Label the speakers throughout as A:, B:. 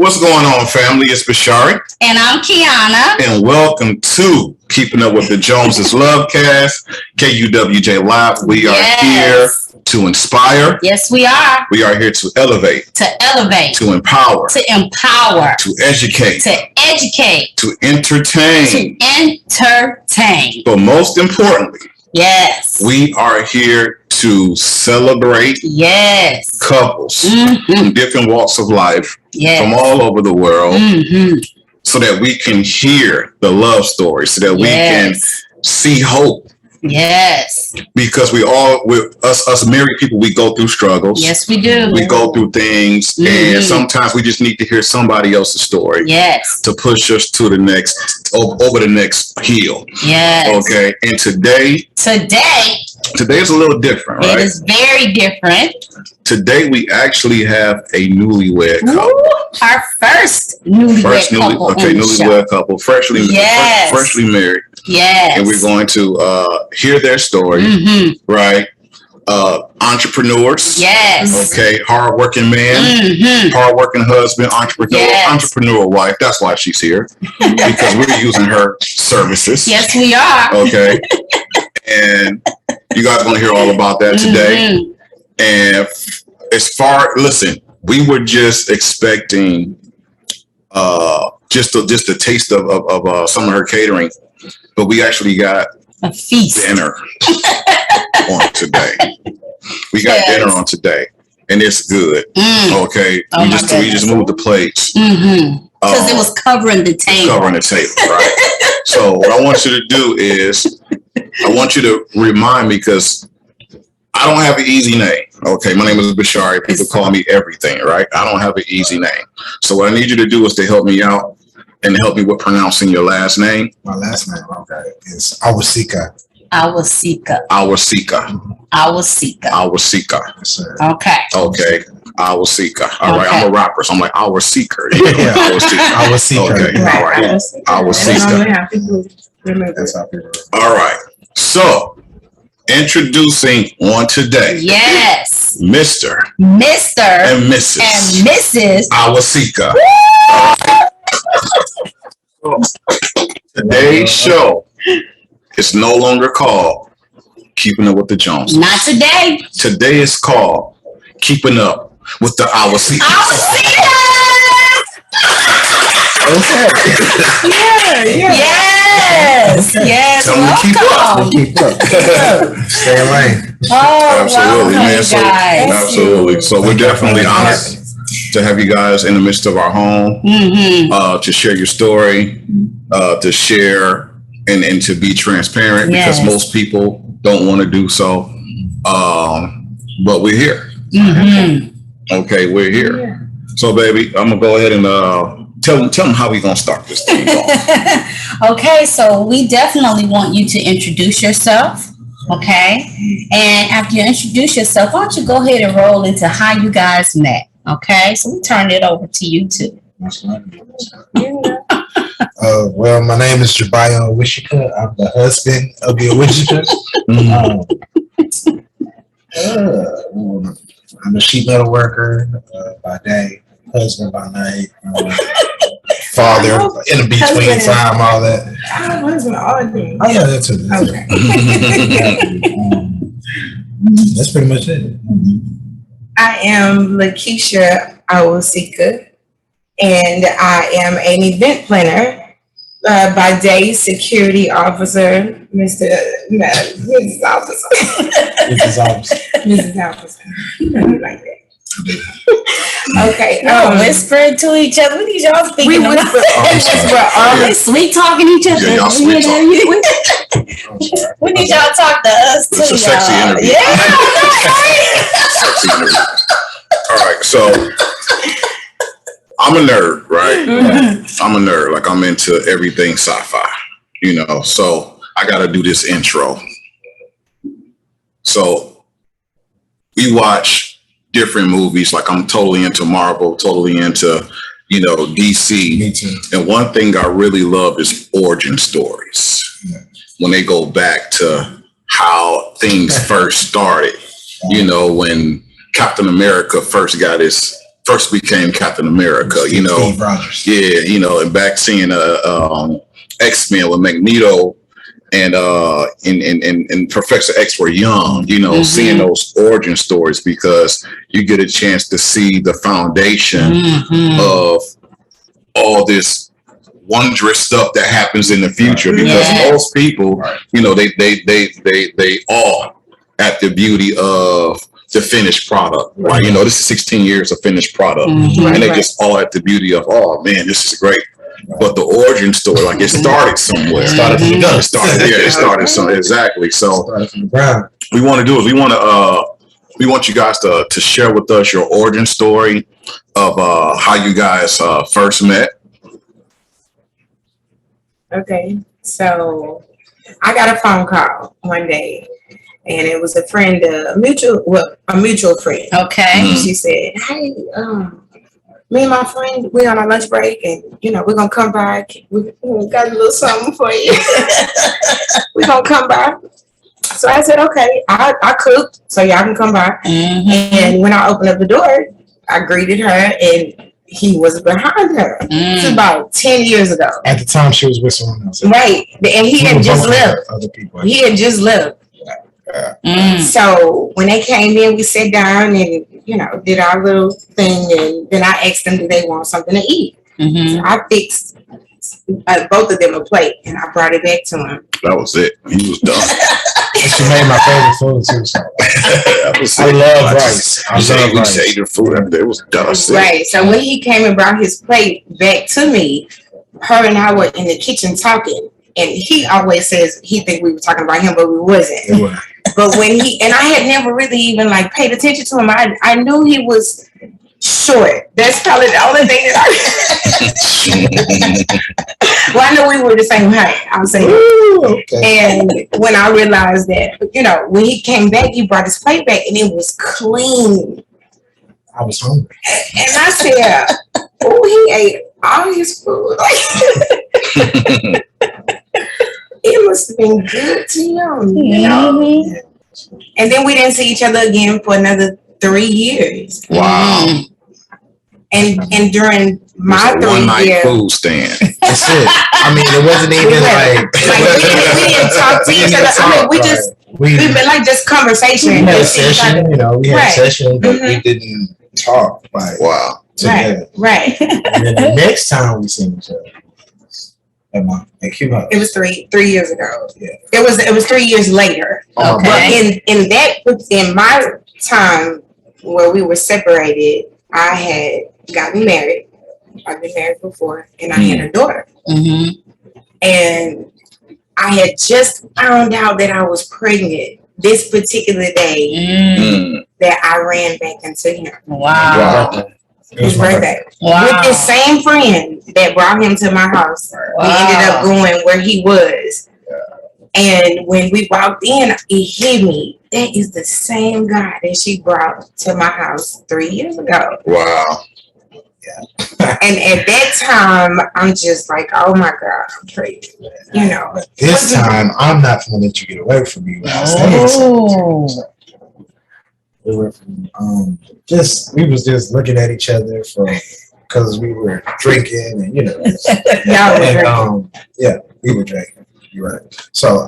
A: What's going on, family? It's Bashari.
B: And I'm Kiana.
A: And welcome to Keeping Up with the Joneses Lovecast, KUWJ Live. We are here to inspire.
B: Yes, we are.
A: We are here to elevate.
B: To elevate.
A: To empower.
B: To empower.
A: To educate.
B: To educate.
A: To entertain.
B: To entertain.
A: But most importantly,
B: yes,
A: we are here to celebrate couples from different walks of life from all over the world so that we can hear the love story, so that we can see hope.
B: Yes.
A: Because us married people, we go through struggles.
B: Yes, we do.
A: We go through things, and sometimes we just need to hear somebody else's story.
B: Yes.
A: To push us to the next, over the next hill.
B: Yes.
A: Okay. And today is a little different, right?
B: It is very different.
A: Today we actually have a newlywed couple.
B: Our first newlywed couple.
A: Newlywed couple, freshly married.
B: Yes.
A: And we're going to hear their story, right? Entrepreneurs.
B: Yes.
A: Okay. Hardworking man, hardworking husband, entrepreneur wife. That's why she's here, because we're using her services.
B: Yes, we are.
A: Okay. And you guys are going to hear all about that today. And listen, we were just expecting just a taste of some of her catering, but we actually got
B: a feast
A: dinner on today. We got dinner on today, and it's good. Okay, we just moved the plates
B: because it was covering the table.
A: Right? So what I want you to do is, I want you to remind me, because I don't have an easy name. Okay, my name is Bashari. People call me everything, right? I don't have an easy name. So what I need you to do is to help me out and help me with pronouncing your last name.
C: My last name, is Awosikas.
B: Awosikas.
A: Yes, sir.
B: Okay.
A: Awosikas. All right. I'm a rapper, so I'm like Awosikas. Awosikas. Okay. All right. Awosikas. All right. So, introducing on today.
B: Yes.
A: Mr.
B: and
A: Mrs. Awosikas. Today's show is no longer called Keeping Up with the Joneses.
B: Not today.
A: Today is called Keeping Up with the Awosikas. Okay.
B: Yes.
A: Tell them to keep up.
C: Stay away.
B: Oh,
A: absolutely, man. Absolutely. So we're definitely honored to have you guys in the midst of our home, to share your story, to share and to be transparent, because most people don't want to do so. But we're here. Okay, we're here. So, baby, I'm gonna go ahead and tell them how we gonna start this thing off.
B: Okay, so we definitely want you to introduce yourself. Okay, and after you introduce yourself, why don't you go ahead and roll into how you guys met? Okay, so we turn it over to you two.
C: Well, my name is Jabaya Awosikas. I'm the husband of the Awosikas. I'm a sheet metal worker by day, husband by night, father in between time, all that. Oh yeah, that's it. That's pretty much it.
D: I am Lakeisha Awosikas, and I am an event planner. By day, security officer, Mrs. Officer. Like that. Okay.
B: Whispering to each other. We need y'all speaking.
D: We whisper.
B: Sweet talking each other.
A: Yeah, y'all sweet talking.
B: We need y'all to talk to us too.
A: It's a sexy interview.
B: Yeah.
A: Sexy interview. All right, so I'm a nerd, right? I'm a nerd. Like, I'm into everything sci-fi, so I got to do this intro. So we watch different movies. Like, I'm totally into Marvel, totally into, DC.
C: Me too.
A: And one thing I really love is origin stories. When they go back to how things first started, when Captain America first got his first became Captain America, you know.
C: Steve Rogers.
A: Yeah, you know, and back seeing X-Men with Magneto and Professor X were young, you know, seeing those origin stories, because you get a chance to see the foundation of all this wondrous stuff that happens in the future, because most people, you know, they awe at the beauty of the finished product, right? You know, this is 16 years of finished product, and they just all at the beauty of, oh man, this is great. But the origin story, like, it started somewhere. It started from the gun. It started somewhere. Exactly. So we want to do is we want you guys to share with us your origin story of how you guys first met.
D: Okay, so I got a phone call one day, and it was a friend, a mutual friend.
B: Okay.
D: She said, "Hey, me and my friend, we on our lunch break, and you know we're gonna come by. We got a little something for you. We're gonna come by." So I said, "Okay." I cooked, so y'all can come by. And when I opened up the door, I greeted her, and he was behind her. It's about 10 years ago.
C: At the time, she was with someone else.
D: Right, and he had just left.
C: Other people.
D: He had just left. So when they came in, we sat down and, you know, did our little thing, and then I asked them, do they want something to eat? So I fixed both of them a plate, and I brought it back to him.
A: That was it. He was done.
C: She made my favorite food too. So. I love rice. I love rice.
A: Ate the food every day. It was done.
D: Right. So when he came and brought his plate back to me, her and I were in the kitchen talking, and he always says he think we were talking about him, but we wasn't. But when I had never really even like paid attention to him. I knew he was short. That's probably the only thing that well, I know we were the same height. I'll say that. And when I realized that, you know, when he came back, he brought his plate back, and it was clean.
C: I was hungry.
D: And I said, "Oh, he ate all his food. It must have been good to him, you know." And then we didn't see each other again for another 3 years.
A: Wow.
D: And during my 3 years,
A: food stand.
C: That's it. I mean, it wasn't even like
D: we didn't talk to each other. I mean, we've been like just conversation.
C: We had a session, you know, we had a session, but we
D: Mhm.
C: didn't talk like
A: Wow.
C: together.
D: Right.
C: And then the next time we seen each other at Cuba.
D: It was three years ago.
C: Yeah.
D: It was 3 years later.
A: Oh,
D: But
B: Okay.
D: in my time where we were separated, I had gotten married. I've been married before, and I had a daughter. And I had just found out that I was pregnant this particular day that I ran back into him.
B: Wow.
D: His birthday.
B: Wow.
D: With this same friend that brought him to my house. We ended up going where he was. And when we walked in, it hit me. That is the same guy that she brought to my house 3 years ago.
A: Wow.
D: And at that time, I'm just like, oh my God, I'm pregnant. You know.
C: But this time, I'm not gonna let you get away from me. We were we was just looking at each other because we were drinking, and you know, we were drinking. You're right. So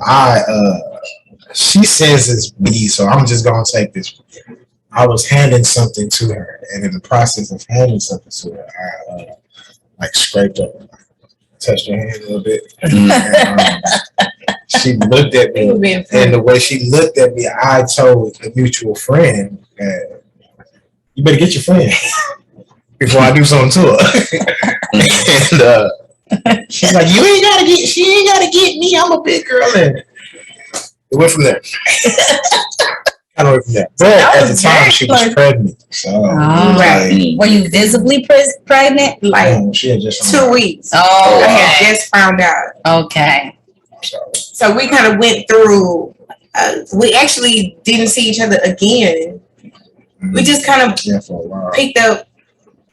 C: she says it's me, so I'm just gonna take this. I was handing something to her, and in the process of handing something to her, I like scraped up, touched her hand a little bit. And, she looked at me, and the way she looked at me, I told a mutual friend that you better get your friend before I do something to her. And she's like, she ain't gotta get me. I'm a big girl. And it went from there. Kind of went from there. But at the time, she was pregnant. So,
D: Right.
B: Were you visibly pregnant?
D: Like
C: she had just
D: 2 weeks.
B: Oh,
D: I had just found out.
B: okay.
D: So we kind of went through, we actually didn't see each other again. We just kind of
C: for a while.
D: picked up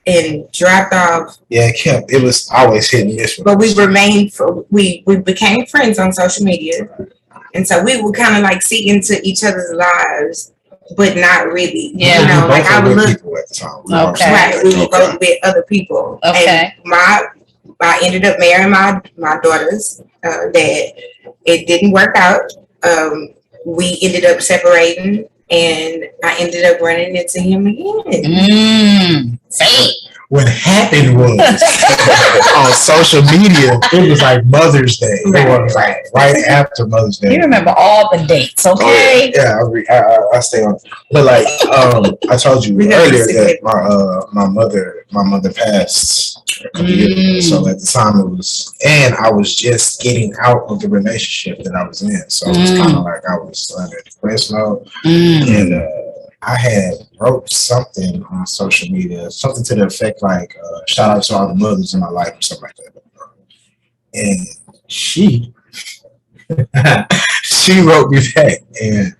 D: and dropped off.
C: Yeah, it was always hit and miss.
D: But we remained, we became friends on social media. And so we would kind of like see into each other's lives but not really.
B: Yeah.
D: You know, like I would look.
C: People at the time.
B: Okay.
D: Right, we would go with other people.
B: Okay.
D: And I ended up marrying my daughter's dad. It didn't work out. We ended up separating, and I ended up running into him again.
B: Say it.
C: What happened was on social media, it was like Mother's Day. It was like right after Mother's Day.
B: You remember all the dates, okay?
C: Yeah, I stay on. But like I told you earlier that my mother passed a couple years ago. So at the time it was, and I was just getting out of the relationship that I was in. So it was kind of like I was under depressed mode. And I had wrote something on social media, something to the effect like, shout out to all the mothers in my life or something like that. And she wrote me back, and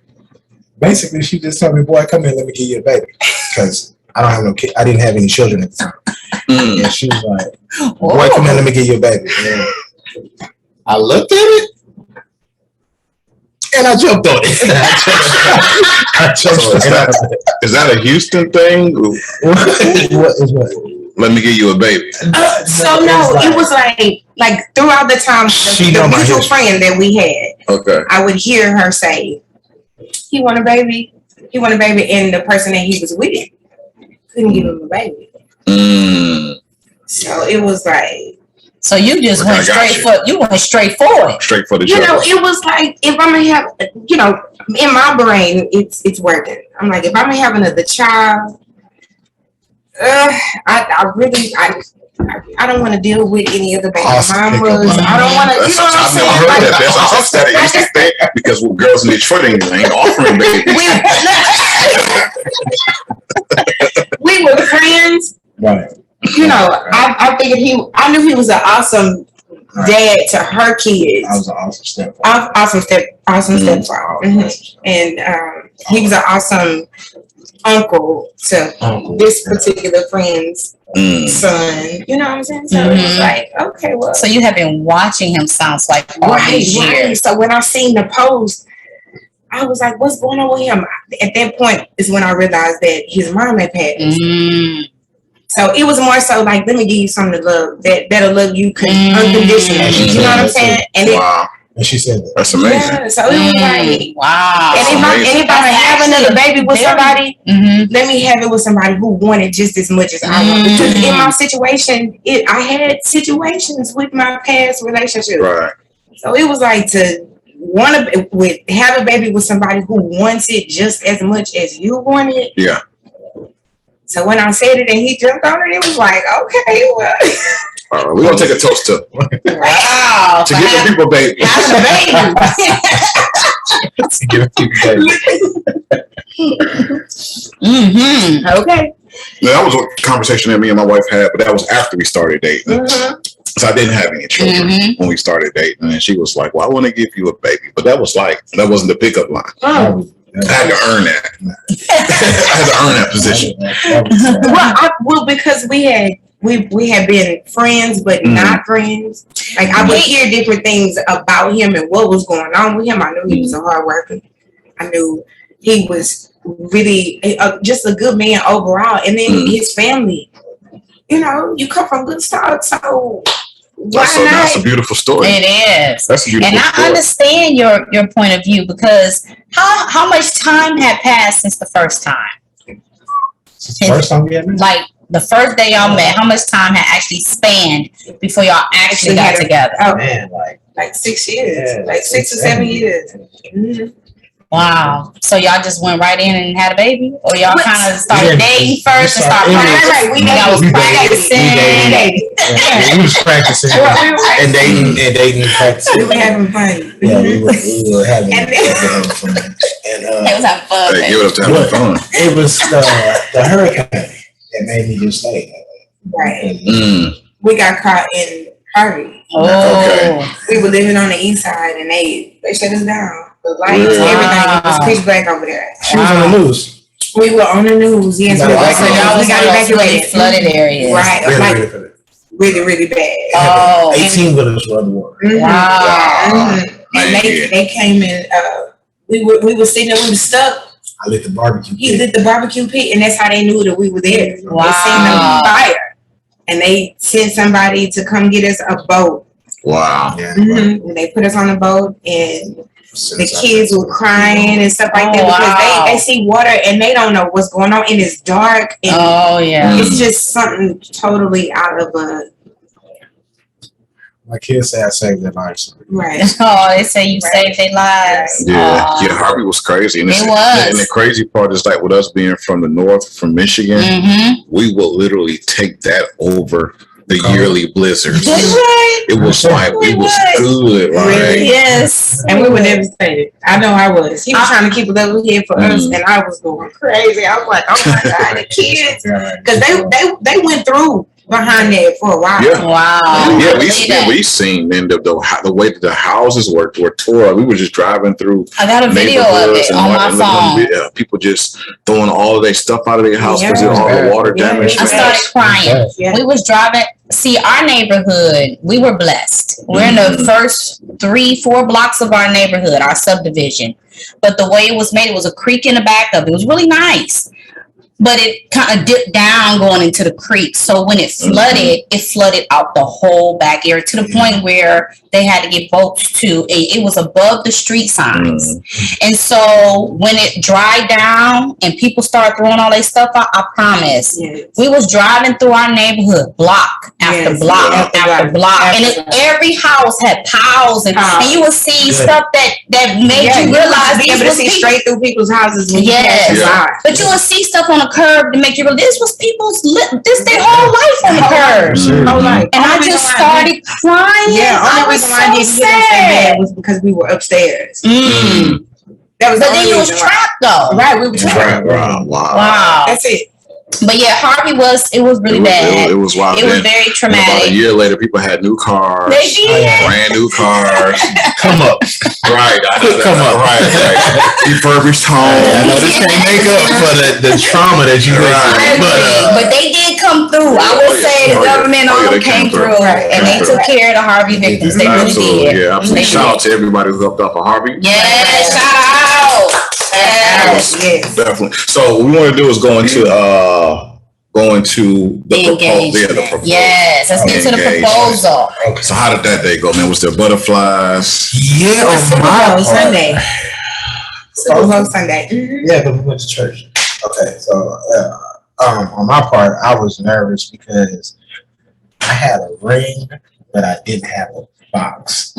C: basically she just told me, boy, come here, let me give you a baby. Because I don't have no kid. I didn't have any children at the time. And she was like, boy, come here, let me give you a baby. And I looked at it, and I jumped on it.
A: Is that a Houston thing?
C: What?
A: Let me give you a baby.
D: So no, it was like throughout the time, the mutual friend that we had,
A: Okay.
D: I would hear her say, "He want a baby. He want a baby," and the person that he was with couldn't give him a baby. So it was like.
B: So you just went straight forward.
A: Straight for the
D: You know, it was like, if I'm gonna have, you know, in my brain, it's working. I'm like, if I'm gonna have another child, I don't want to deal with any of the baby mamas. I don't want to, you know what I'm saying?
A: I've never heard that. That's a Houston thing, because girls in Detroit ain't offering babies.
D: We were friends.
C: Right.
D: You know, I figured I knew he was an awesome dad to her kids.
C: I was an awesome stepfather.
D: Awesome stepfather. And he was an awesome uncle to this particular friend's son. You know what I'm saying? So it was like, okay, well.
B: So you have been watching him, sounds like, all these years.
D: Right. So when I seen the post, I was like, what's going on with him? At that point is when I realized that his mom had passed. So it was more so like, let me give you something to love, that'll love you unconditionally. You know what I'm saying? And
C: and she said that.
A: That's amazing.
D: Yeah, so it was like,
B: wow.
D: And if I have another baby with somebody, let me have it with somebody who wanted just as much as I want. Because in my situation, I had situations with my past relationship.
A: Right.
D: So it was like to have a baby with somebody who wants it just as much as you want it.
A: Yeah.
D: So when I said it and he jumped on it, it was like, okay, well.
A: We're going to take a toast to
B: Wow.
A: to give the people baby.
C: To give people baby.
D: Okay.
A: Now, that was a conversation that me and my wife had, but that was after we started dating. So I didn't have any children when we started dating. And she was like, well, I want to give you a baby. But that wasn't the pickup line. I had to earn that. I had to earn that position.
D: Well, because we had been friends, but not friends. Like I would hear different things about him and what was going on with him. I knew he was a hard worker. I knew he was really just a good man overall. And then his family, you know, you come from good start, so.
A: That's a beautiful story.
B: It is.
A: That's a beautiful story.
B: And I understand your point of view, because how much time had passed since the first time?
C: Since the first time we had met?
B: Like the first day y'all met, how much time had actually spanned before y'all actually got together?
D: Oh
C: man,
D: like 6 years, like 6 or 7 years.
B: Wow. So y'all just went right in and had a baby? Or y'all kind of started dating first and started
D: We
C: was practicing and dating and practicing.
D: We were having fun.
C: Yeah, we were having fun. And
B: it was having fun.
A: Hey, give it up to having fun.
C: It was the hurricane that made me just stay.
D: Right. We got caught in Harvey.
A: Okay.
D: We were living on the east side and they shut us down. The lights, everything. It was pitch black over there.
C: She was on the news.
D: We were on the news. Yes, we got evacuated.
B: Flooded areas.
D: Right. Really, really bad.
B: Oh.
C: 18 of us were underwater.
B: Wow.
D: And they came in. We were sitting there. We were stuck
C: I lit the barbecue
D: He
C: pit.
D: lit the barbecue pit, and that's how they knew that we were there.
B: Wow.
D: They seen the fire, and they sent somebody to come get us a boat.
A: Wow.
C: Yeah.
D: And they put us on the boat, and the kids were crying and stuff like that
B: wow.
D: because they see water and they don't know what's going on, and it's dark, and
B: Oh yeah.
D: it's just something totally out of a
C: My kids say I saved their lives.
D: right.
B: Oh, they say you saved their lives.
A: Yeah,
B: Aw.
A: yeah, Harvey was crazy. And
B: It was.
A: And the crazy part is like with us being from the north, from Michigan, we will literally take that over the yearly blizzards.
B: That's right.
A: It was like, it was good, right?
D: Really?
B: Yes.
D: And we were devastated. I know I was. He was trying to keep a level head for us, and I was going crazy. I was like, "Oh my god, the kids!" Because they went through behind that for a while.
A: Yeah.
B: Wow.
A: Yeah,
B: I
A: we seen and the way that the houses were tore. We were just driving through
B: got a video of
A: neighborhoods
B: it
A: and
B: on my
A: watching
B: phone.
A: people just throwing all of their stuff out of their house because of all the water
D: Yeah.
A: damage.
B: I started crying.
D: Yeah.
B: We was driving. See, our neighborhood, we were blessed. We're in the first 3-4 blocks of our neighborhood, our subdivision. But the way it was made, it was a creek in the back of it. It was really nice. But it kind of dipped down going into the creek. So when it flooded out the whole back area to the point where they had to get boats to it was above the street signs. And so when it dried down and people started throwing all their stuff out, I promise, we was driving through our neighborhood block after block after block. And every house had piles and you would see stuff that made you realize
D: be able to see straight through people's houses when you pass by.
B: But you would see stuff on the curb to make you realize this was people's this their whole life on the curb. And I just started crying.
D: Yeah,
B: I
D: only
B: was
D: reason why I
B: so
D: didn't get so
B: sad.
D: bad was because we were upstairs. That was
B: But
D: the
B: then
D: only
B: you was
D: reason why.
B: trapped though.
D: Right, we were trapped.
B: Wow.
D: That's it.
B: But yeah, Harvey it was really bad.
A: It was wild.
B: It was very
A: About a
B: traumatic.
A: year later, people had new cars.
B: They did.
A: Brand new cars.
C: Come up.
A: Right.
C: Come up.
A: Right. Refurbished
C: I know
A: home.
C: this can't make up for the trauma that you
B: I agree, but they did come through. I will say the government all
A: they
B: came
A: came
B: through,
A: through.
B: and they took care of the Harvey victims. They really
A: Absolutely.
B: did.
A: Yeah. Absolutely.
B: They
A: Shout out
B: did.
A: to everybody who helped out for Harvey.
B: Yeah, shout out.
D: Yes.
A: Definitely. So what we want to do is go into the proposal.
B: Yes, let's get to the proposal.
A: Okay. So how did that day go, man? Was there butterflies?
C: Yeah, on
D: Super
C: my
D: Bowl
C: part.
D: Sunday. Super Bowl Sunday.
C: Yeah, but we went to church. Okay, so on my part, I was nervous because I had a ring, but I didn't have a box.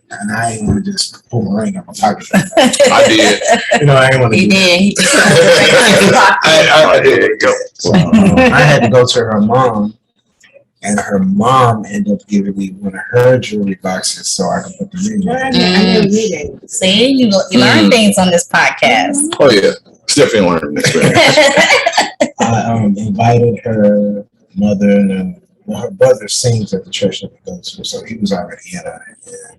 C: And I ain't want to just pull my ring out my pocket.
A: I did.
C: You know, I ain't want to.
B: He did.
A: I did. Go.
C: So, I had to go to her mom, and her mom ended up giving me one of her jewelry boxes so I could put the ring
D: I
C: on.
D: never knew that.
B: See, you learn things on this podcast.
A: Oh yeah, Stephanie learned this.
C: I invited her mother and her brother sings at the church that we go to, so he was already in it. And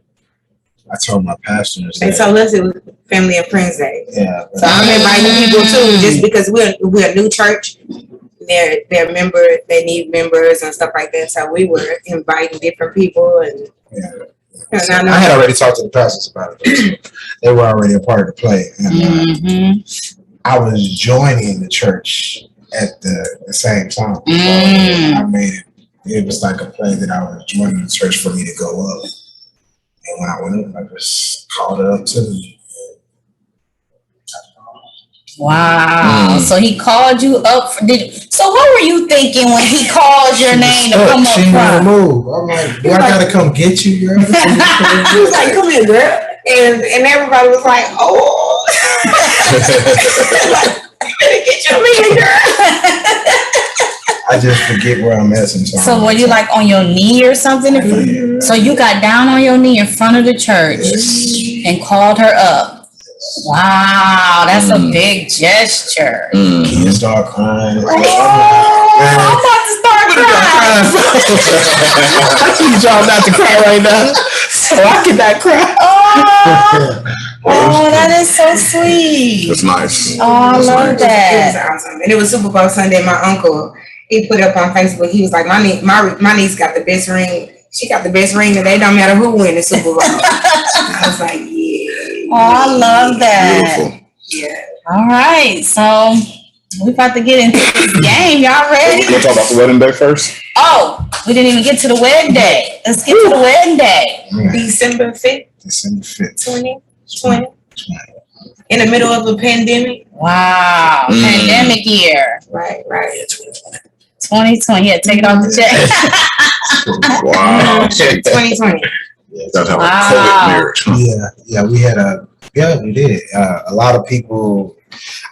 C: I told my pastors
D: They
C: that,
D: told us it was Family and Friends Day.
C: yeah,
D: So I'm inviting people too, just because we're a new church. They're members, they need members and stuff like that. So we were inviting different people, and
C: so I had already talked to the pastors about it. So they were already a part of the play, and I was joining the church at the same time. So I made it. It was like a play that I was joining the church for me to go up. And when I went up, I just called it up to me.
B: Wow. So he called you up. So what were you thinking when he called your name to come up
C: She didn't
B: front?
C: move. I'm like, do I gotta come get you, girl?
D: he was like, "Come here, girl," and everybody was like, "Oh, get your man, girl."
C: I just forget where I'm at sometimes.
B: So were you like on your knee or something? So you got down on your knee in front of the church and called her up. Wow, that's a big gesture.
C: Kids start crying.
B: Oh, I'm about to start crying.
C: I need y'all not to cry right now, so I cannot cry.
B: Oh, that is so sweet.
A: That's nice.
B: Oh, I love
D: It was
B: that.
D: awesome, and it was Super Bowl Sunday. My uncle, he put up on Facebook. He was like, "My niece got the best ring. She got the best ring, and they don't matter who win the Super Bowl." I was like, "Yeah."
B: Oh, I love that.
A: Beautiful.
D: Yeah.
B: All right, so we're about to get into this game. Y'all ready?
A: You want to talk about the wedding day first?
B: Oh, we didn't even get to the wedding day. Let's get to the wedding day.
D: December 5th,
C: December 5th.
D: 2020. In the middle of a pandemic.
B: Wow, pandemic year.
D: Right.
B: 2020. Yeah, take it off the check.
A: Wow.
D: 2020.
A: That's how
B: Wow.
A: COVID marriage. Huh?
C: We did. A lot of people,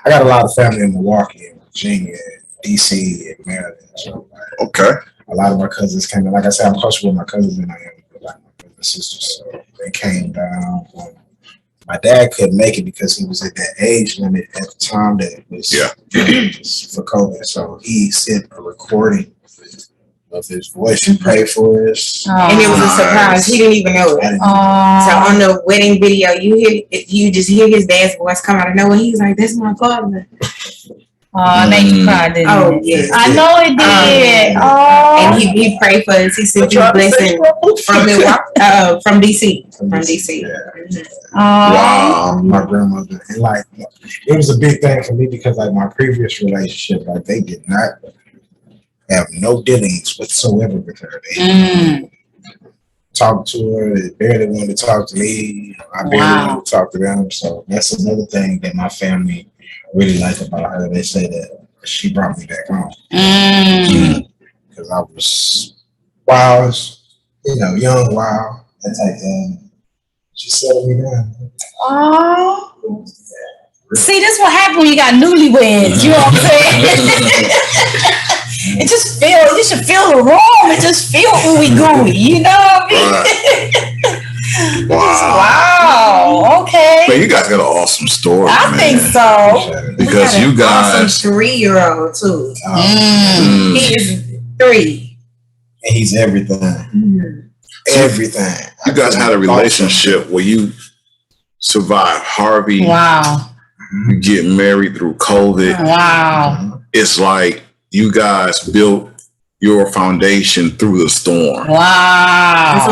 C: I got a lot of family in Milwaukee, and Virginia, DC, and Maryland. So
A: Okay.
C: a lot of my cousins came in. Like I said, I'm closer with my cousins than I am with like my brothers and sisters. So they came down. My dad couldn't make it because he was at that age limit at the time that was for COVID. So he sent a recording of his voice. He prayed for us.
D: And it was a surprise. He didn't even know it. So on the wedding video, you just hear his dad's voice come out of nowhere. He was like, "That's my father."
B: Oh, now you cried, didn't
D: Oh,
B: you?
D: yes.
B: I know it did.
D: And he prayed for us. He sent his blessing from Milwaukee, from DC. From DC.
C: Yeah.
A: Wow.
C: My grandmother, and like it was a big thing for me because like my previous relationship, like they did not have no dealings whatsoever with her. They talked to her, they barely wanted to talk to me. I barely wanted to talk to them. So that's another thing that my family really like about her. They say that she brought me back home because I was wild, young, wild, that type thing. She settled me down.
B: Oh. See, this what happens when you got newlyweds. You know what I'm saying? You should feel the room. It just feel ooey gooey. You know what I mean? Wow. Okay.
A: Man, you guys got an awesome story.
B: I think so.
A: Because you guys.
D: Awesome 3-year-old too. He is 3.
C: And he's everything. Everything.
A: You guys had a relationship where you survived Harvey.
B: Wow.
A: You get married through COVID.
B: Wow.
A: It's like you guys built your foundation through the storm.
B: Wow.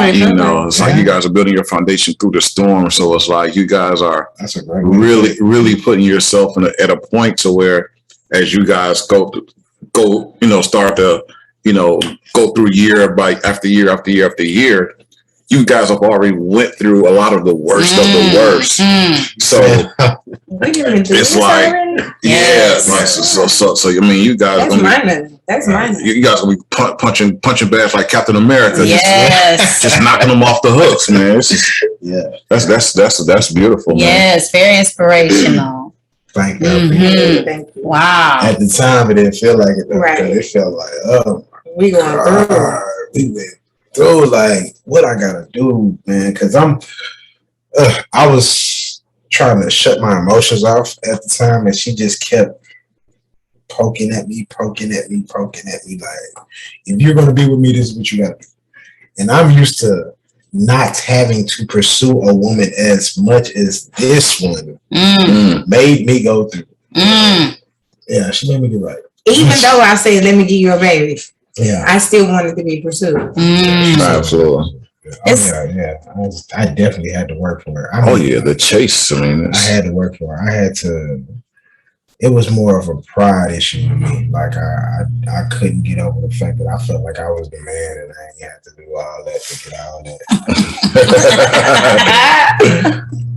A: It's like you guys are building your foundation through the storm. So it's like you guys are really putting yourself at a point to where as you guys go, start to, go through year after year after year after year, you guys have already went through a lot of the worst of the worst. So it's like, so I mean, you guys,
D: that's mine.
A: You guys gonna be punching bags like Captain America.
B: Yes.
A: Just knocking them off the hooks, man. That's beautiful.
B: Yes,
A: man.
B: very inspirational.
C: Thank you.
D: Thank you.
B: Wow.
C: At the time, it didn't feel like it.
D: Right.
C: It felt like,
D: we going through.
C: We went through like what I gotta do, man. Because I was trying to shut my emotions off at the time, and she just kept poking at me. Like, if you're gonna be with me, this is what you gotta do. And I'm used to not having to pursue a woman as much as this one made me go through. Yeah, she made me do right.
D: Even though I said, "Let me give you a baby,"
C: yeah,
D: I still wanted to be pursued.
A: Absolutely.
C: I definitely had to work for it.
A: The chase. I mean,
C: I had to work for it. It was more of a pride issue for me. Like I couldn't get over the fact that I felt like I was the man and I ain't had to do all that to get all that.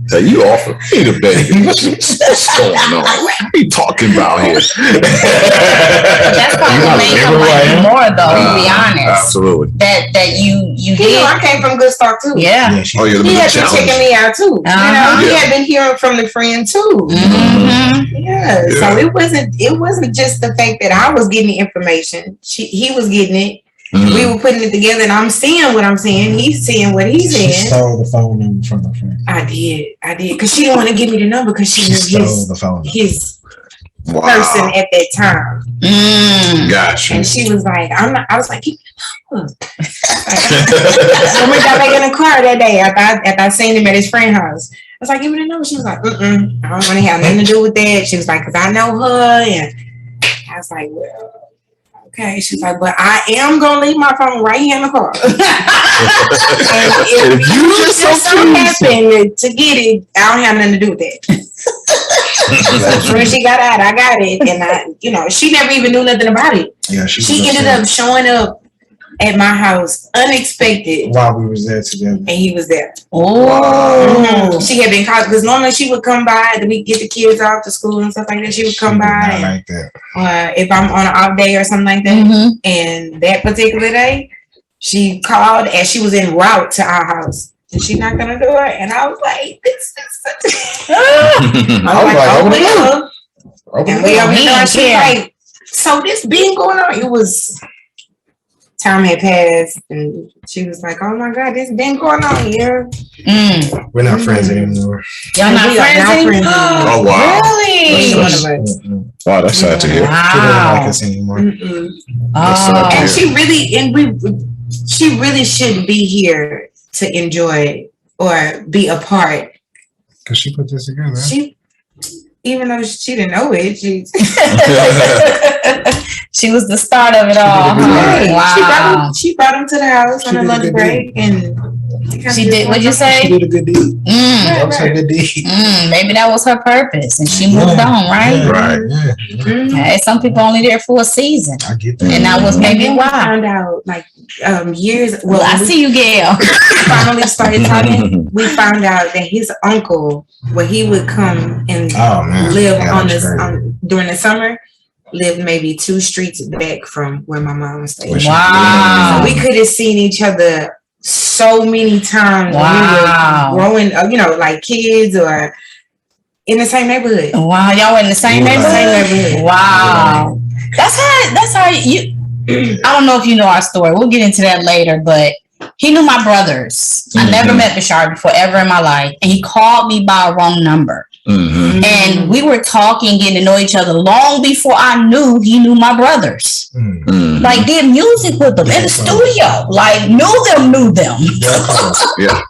A: Hey, you offer me the baby. What's going on? What are you talking about here?
B: That's probably made him like you more, though. To be honest,
A: absolutely.
B: That you did.
D: I came from Good Start too.
B: Yeah.
A: He
D: had been checking me out too. He had been hearing from the friend too. Yeah. So it wasn't just the fact that I was getting the information. He was getting it. We were putting it together, and I'm seeing what I'm seeing. He's seeing what he's seeing.
C: She stole the phone number from her friend.
D: I did, because she didn't want to give me the number because she knew his person at that time.
A: Gotcha.
D: And she was like, I was like, keep the number. So we got back in the car that day after I seen him at his friend's house. I was like, give me the number. She was like, I don't want to have nothing to do with that. She was like, because I know her. And I was like, well, okay. She's like, but I am going to leave my phone right here in the car. And if you just so happen to get it, I don't have nothing to do with that. When she got out, I got it, and she never even knew nothing about it.
C: Yeah,
D: she ended up showing up at my house unexpected
C: while we was there together,
D: and he was there.
B: Oh,
D: She had been called because normally she would come by. We get the kids off to school and stuff like that. She would come by,
C: like that.
D: If I'm on an off day or something like that. And that particular day, she called and she was en route to our house. And she knocked on the door, and I was like, "This is such." I was like, "Open it up." And we over there. She like, "So this been going on?" It was. Time had passed, and she was like, "Oh my God, this been going on here."
C: We're not friends anymore.
B: Y'all not friends anymore?
A: Oh wow!
B: Really?
A: Wow, that's sad to hear.
B: Wow.
C: She doesn't like us anymore.
B: Oh.
D: And she really shouldn't be here to enjoy or be a part.
C: Cause she put this together.
D: Even though she didn't know it,
B: she was the start of it all.
D: Right.
B: Wow.
D: She brought him to the house on a lunch break, and
B: she did. What'd you say?
C: She did a good deed. That was her good deed.
B: Maybe that was her purpose, and she moved on, right?
C: Yeah, right. Yeah.
B: Hey, some people only there for a season.
C: I get that.
B: And that was maybe why.
D: I found out years.
B: Well, I see you, Gail.
D: Finally started talking. We found out that his uncle, where he would come and live during the summer, lived maybe 2 streets back from where my mom stayed.
B: Wow.
D: So we could have seen each other so many times when we were growing, like kids or in the same neighborhood.
B: Wow, y'all were in the same neighborhood? Wow. That's how you. I don't know if you know our story. We'll get into that later, but he knew my brothers. I never met Bashar before ever in my life. And he called me by a wrong number. And we were talking, getting to know each other long before I knew he knew my brothers. Like did music with them in the studio. Like knew them.
A: Yeah.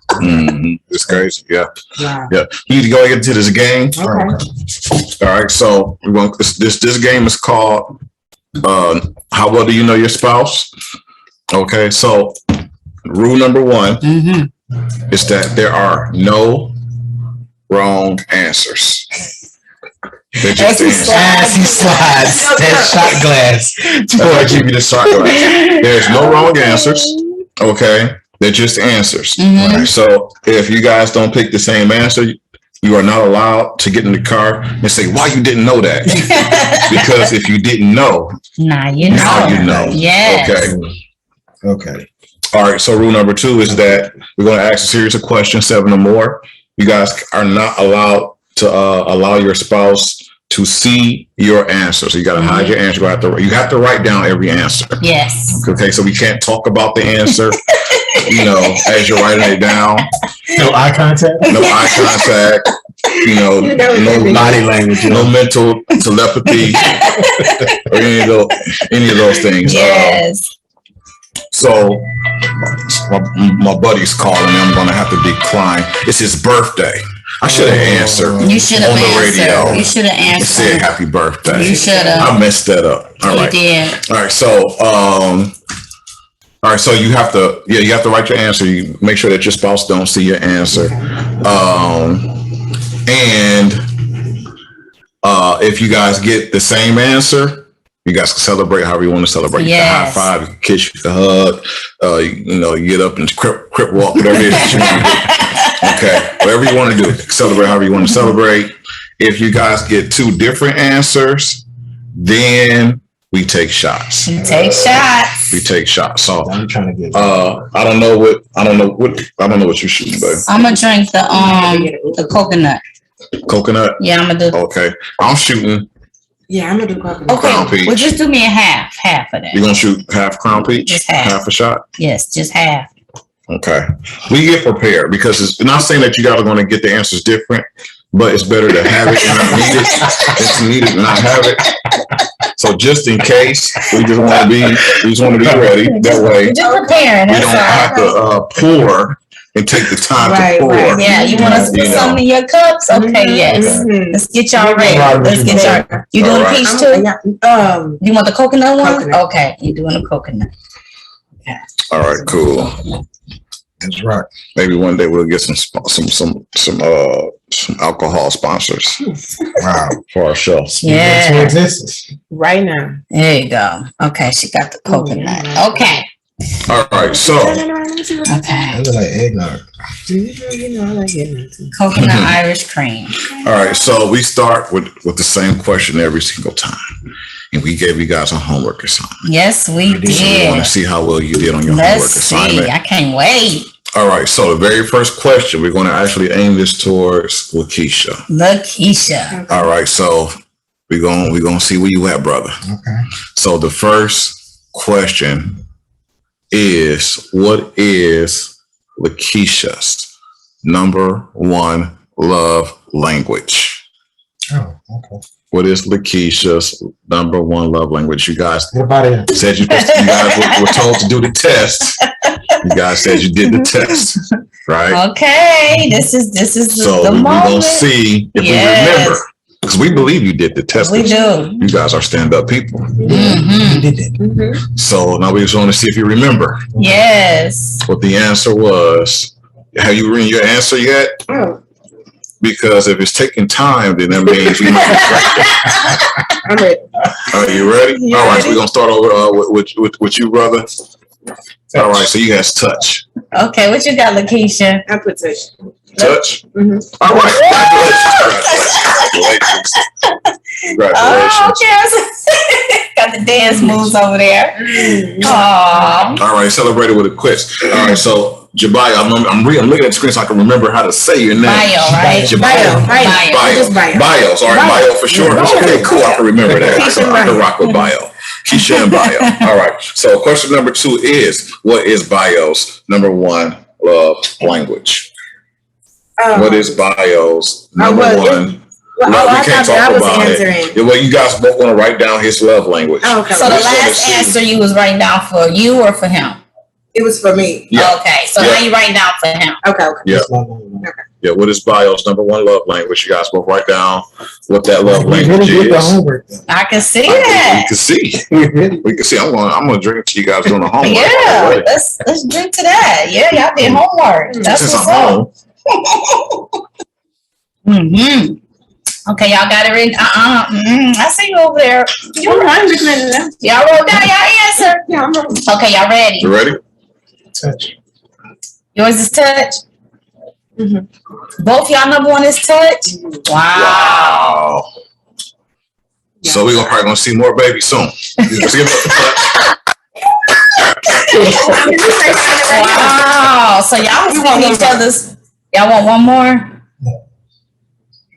A: It's crazy. Yeah. Yeah. You need to go into this game.
D: Okay.
A: All right. So we're going. This game is called How Well Do You Know Your Spouse? Okay. So rule number 1 is that there are no wrong answers.
C: As he slides that shot glass.
A: Before I give you the shot glass, there's no wrong answers. Okay, they're just answers. Right? So if you guys don't pick the same answer, you are not allowed to get in the car and say why you didn't know that. Because if you didn't know, now you know.
B: Yes.
A: Okay. All right. So rule number 2 is that we're going to ask a series of questions, 7 or more. You guys are not allowed to allow your spouse to see your answer. So you got to hide your answer. You have to write down every answer.
B: Yes.
A: Okay. So we can't talk about the answer, as you're writing it down.
C: No eye contact.
A: No eye contact. No body language. No mental telepathy. Or any of those things.
B: Yes.
A: So my buddy's calling me. I'm going to have to decline. It's his birthday. I should have answered.
B: You should have
A: on the radio.
B: You should have answered.
A: Said happy birthday.
B: You should have.
A: I messed that up. All right.
B: You did.
A: All right. So you have to write your answer. You make sure that your spouse don't see your answer. And if you guys get the same answer, you guys can celebrate however you want to celebrate. You can high five, you can kiss, you can hug, you get up and crip walk, whatever it is that you want to do. Okay, whatever you want to do, celebrate however you want to celebrate. If you guys get 2 different answers, then we take shots.
B: We take shots.
C: So I'm trying to get.
A: I don't know what you're shooting, babe.
B: I'm gonna drink the coconut.
A: Coconut.
B: Yeah, I'm gonna do.
A: Okay, I'm shooting.
D: Yeah, I'm gonna do coconut.
B: Okay,
A: Crown Peach.
B: well, just do me a half of that.
A: You're gonna shoot half Crown Peach,
B: Just half
A: a shot.
B: Yes, just half.
A: Okay, we get prepared because it's not saying that you guys are going to get the answers different, but it's better to have it and not need it than to need it and not have it. So just in case, we just want to be ready. That way,
B: just preparing.
A: We don't have to pour and take the time to pour.
B: Right. Yeah, you want us to put something in your cups? Okay, yes. Let's get y'all ready. Let's get y'all. You doing the peach too? You want the coconut one?
D: Coconut.
B: Okay, you doing the coconut.
A: Okay. All right, cool.
C: That's right.
A: Maybe one day we'll get some some alcohol sponsors
C: Wow.
A: for our show.
B: Yeah.
C: Into existence.
D: Right now.
B: There you go. Okay, she got the coconut. Okay.
A: All right, so
B: Okay.
C: It look like eggnog.
D: You know, I like it.
B: Coconut Irish cream.
A: all right, so we start with the same question every single time, and we gave you guys a homework assignment.
B: Yes, we
A: So we want
B: did.
A: to see how well you did on your
B: Let's
A: homework
B: see.
A: assignment.
B: I can't wait.
A: All right, so the very first question, we're going to actually aim this towards Lakeisha.
B: Lakeisha.
A: All right, so we're gonna see where you at, brother.
C: Okay.
A: So the first question is, what is Lakeisha's number one love language?
C: Oh, okay.
A: What is Lakeisha's number one love language? You guys
C: What about it?
A: said you guys were told to do the test. You guys said you did the test, right?
B: Okay. This is
A: So
B: the
A: we're
B: moment.
A: gonna see if
B: Yes.
A: we remember, because we believe you did the test.
B: We do.
A: You guys are stand-up people.
B: Mm-hmm.
C: You did it.
A: So now we just want to see if you remember
B: Yes.
A: what the answer was. Have you written your answer yet?
D: Oh,
A: Because if it's taking time, then that means you might be
D: I'm ready.
A: Are you ready?
D: You
A: All right,
D: ready?
A: so we're gonna start over with you, brother. All right, so you has touch.
B: Okay, what you got, Lakeisha?
D: I put touch.
A: Touch?
D: Mhm.
A: All right. Congratulations. Congratulations.
B: Oh, okay. Got the dance moves over there. Aww.
A: All right, celebrate it with a quiz. All right, so Jabaya, I'm looking at the screen so I can remember how to say your name.
B: Bio, right?
A: Jabaya.
B: Bio.
D: Just bio.
A: Bios, all right, bio for sure. Okay, cool. I can remember that. I can rock with bio. Keisha and bio. All right. So question number 2 is, what is bio's number one love language? What is bio's number one?
D: Well,
A: No, we
D: I
A: can't
D: thought that I
A: talk
D: was
A: about it.
D: answering.
A: Yeah, well, you guys both want to write down his love language.
D: Oh, okay.
B: So the
A: Just wanna
B: last
A: see.
B: answer you was writing down for you or for him?
D: It was for me.
A: Yeah.
B: Okay, so
A: Yeah.
B: now you writing down for him.
D: Okay, okay.
A: Yeah.
C: No.
A: Yeah, what is bio's number one love language? You guys both write down what that love
C: We
A: language
C: really did the
A: is.
C: homework though.
B: I can see
A: We
B: that.
A: can see.
C: We really.
A: We can see. I'm gonna drink to you guys doing the homework.
B: Yeah,
A: already.
B: let's drink to that. Yeah, y'all did homework. That's
A: Since
B: what's
A: I'm
B: up.
A: home.
B: Mm-hmm. Okay, y'all got it written. I see you over there.
D: You're right. I'm looking at it
B: Y'all wrote down y'all answer.
D: now. Yeah, I'm ready.
B: Okay, y'all ready?
A: You ready?
C: Touch.
B: Yours is touch. Both y'all number one is touch. Wow.
A: So we're probably gonna see more babies soon. Let's give it up for touch.
B: Wow. So y'all speaking each other's. Y'all want one more?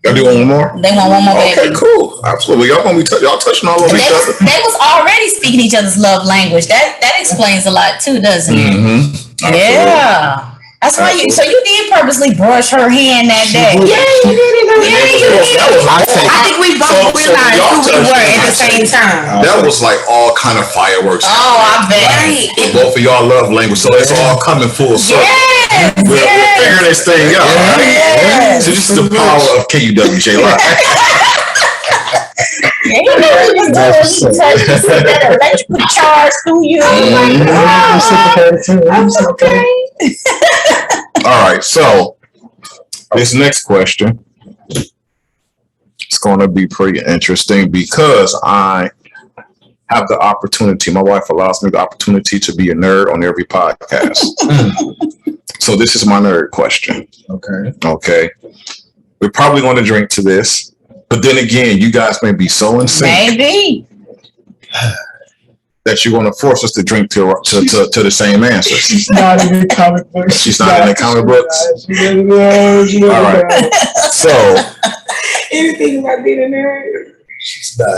A: Y'all do one more?
B: They want one more
A: Okay,
B: baby.
A: cool. Absolutely. Y'all gonna be y'all touching all over
B: They
A: each other.
B: was already speaking each other's love language. That explains a lot too, doesn't it?
A: Mm-hmm.
B: Yeah. That's why you. So you did purposely brush her hand that day.
D: Yeah, you did it.
B: Yeah, you did.
C: That was my take.
D: I think we both realized who we were at the same time.
A: That was like all kind of fireworks.
B: Oh, I bet.
D: Right.
A: Both of y'all love language, so it's all coming full circle.
B: Yes.
A: We're figuring this thing out, right?
B: Yes.
A: So this is the power of KUWJ Live.
B: Yeah, you know he was doing that electrical charge through you. I'm okay.
A: All right, so this next question is going to be pretty interesting because I have the opportunity. My wife allows me the opportunity to be a nerd on every podcast. So this is my nerd question.
C: Okay.
A: Okay, we're probably going to drink to this, but then again, you guys may be so in sync
B: Maybe.
A: that you're going to force us to drink to the same answer.
C: She's not in the comic books.
A: She's not in the comic books? All right. So,
D: Anything about being a nerd?
C: She's not.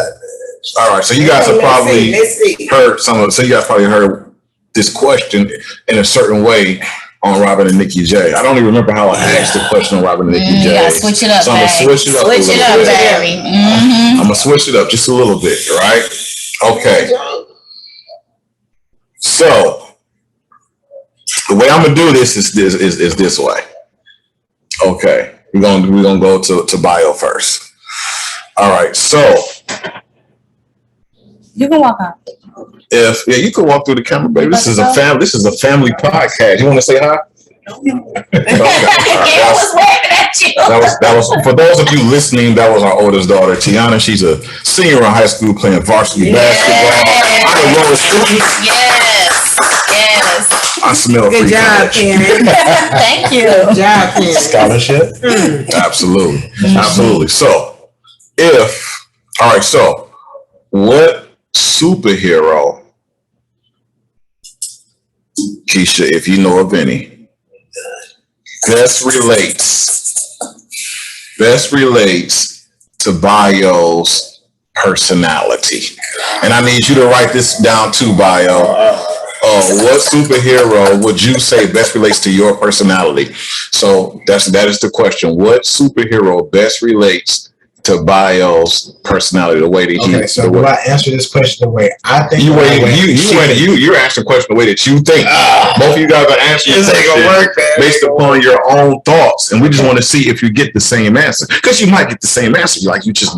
A: all right. So you guys have probably
D: Let's see.
A: heard so you guys probably heard this question in a certain way on Robin and Nikki J. I don't even remember how I asked the question on Robin and Nikki
B: You
A: J.
B: gotta switch it up,
A: So I'm gonna
B: Barry.
A: switch it up.
B: Switch it up, Barry.
A: I'm gonna switch it up just a little bit, right? Okay. So the way I'm gonna do this is this way. Okay. We're gonna go to bio first. All right. So
B: You can walk out.
A: you can walk through the camera, baby. This is a family podcast. You want to say hi? Okay. All right.
B: Gail was waving at
A: That was for those of you listening. That was our oldest daughter, Tiana. She's a senior in high school playing varsity basketball. I'm a roller student.
B: Yes.
A: I smell
D: Good
A: free
D: job,
A: college.
D: Karen.
B: Thank you.
D: Good job, Karen.
C: Scholarship.
A: Absolutely, absolutely. So, so what superhero, Keisha, if you know of any, best relates to Bio's personality? And I need you to write this down too, Bio. What superhero would you say best relates to your personality? So that is the question. What superhero best relates to Bio's personality? The way that he.
C: Okay, so do I answer this question the way I think?
A: You're asking the question the way that you think. Both of you guys are answering the question based upon your own thoughts, and we just want to see if you get the same answer, because you might get the same answer. Like you just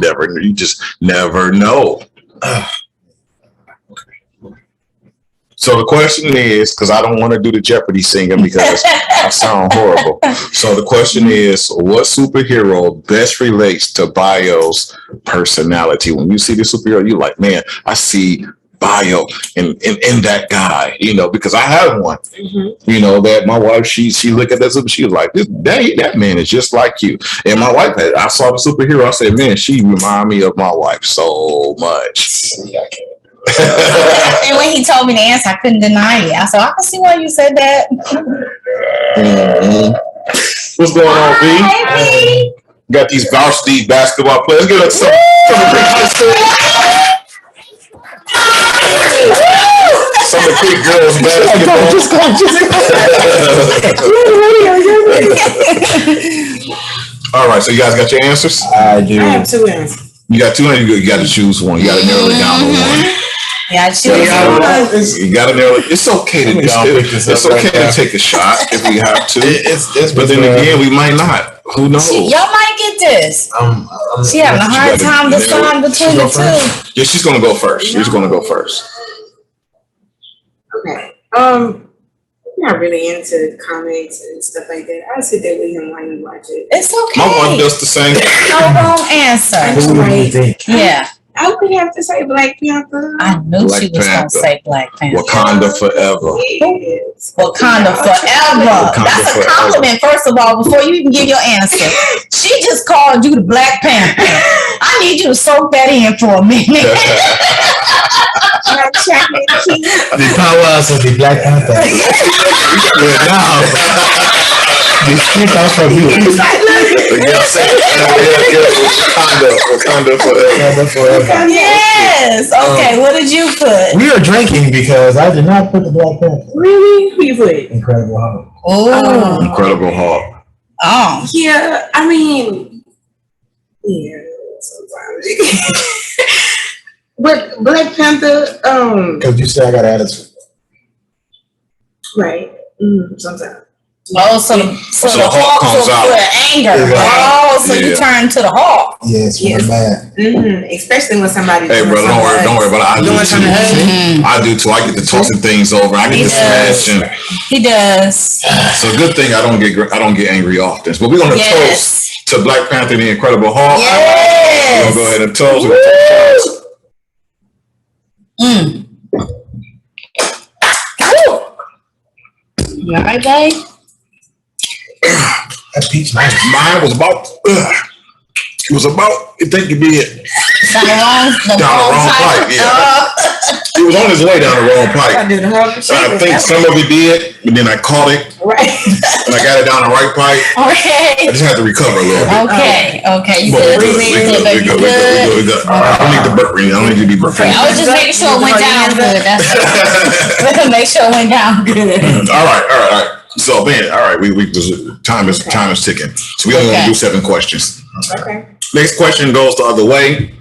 A: never know. So the question is, because I don't want to do the Jeopardy singing because I sound horrible. So the question is, what superhero best relates to Bio's personality? When you see the superhero, you're like, man, I see Bio in that guy, because I have one, that my wife, she looked at that super, she was like, that man is just like you. And my wife, I saw the superhero, I said, man, she remind me of my wife so much.
B: And when he told me the answer, I couldn't deny it. I said, I can see why you said that.
A: What's going on, B?
B: Hey, B.
A: Got these varsity basketball players. Give us some of the quick girls basketball. All right, so you guys got your answers?
C: I do.
D: I have two answers.
A: You got two answers. You got to choose one. You got to narrow it down to one.
B: Yeah,
A: You got to narrow it. It's okay to take a shot if we have to. But then again, we might not. Who knows?
B: Y'all might get this. She having a hard time deciding between the two.
A: Yeah, she's gonna go first. She's gonna go first.
D: Okay. I'm not really into comics and stuff like that. I'll sit there with him while you watch it.
B: It's okay.
A: My one does the same.
B: No wrong answer.
C: Who do you think?
B: Yeah.
D: I would have to say Black Panther.
B: I knew she was going to say Black Panther.
A: Wakanda forever.
D: Yes.
B: Wakanda forever. That's a compliment, first of all, before you even give your answer. She just called you the Black Panther. I need you to soak that in for a minute.
C: The powers of the Black Panther. Now, the speak out from you.
A: Wakanda forever.
B: Yes. Okay, what did you put?
C: We are drinking because I did not put the Black Panther.
D: Really? Who you put?
C: Incredible Hulk.
B: Oh.
A: Incredible Hulk.
B: Oh.
D: Yeah, I mean, yeah, sometimes. But Black Panther,
C: Because you say I got attitude.
D: right, sometimes.
B: Oh, so the Hawk
A: comes out.
B: with anger. Oh, so you turn to the Hawk.
C: Yes, when I'm mad.
D: Especially when somebody's
A: Hey, brother, don't worry, but I do
D: doing
A: too.
D: something
A: I do too. I get to tossing things over. I get to smashing.
B: He does.
A: So good thing I don't get angry often. But we're gonna toast to Black Panther and the Incredible Hulk.
B: Yes.
A: We're gonna go ahead and toast.
B: You all right, babe?
C: That's peach nice.
A: Mine was about. It was about. I think you did.
B: Down the wrong pipe.
A: Yeah. It was on his way down the wrong pipe.
D: I
A: think some of it did, but then I caught it.
D: Right.
A: And I got it down the right pipe.
B: Okay.
A: I just had to recover a little bit.
B: Okay. You
A: But
B: good?
A: we good. I don't need the burp ring. I don't need to be burping.
B: I was just making sure it went down good. That's it. Make sure it went down good.
A: All right. So man, all right. We time is ticking. So we only want to do 7 questions.
D: Okay.
A: Next question goes the other way.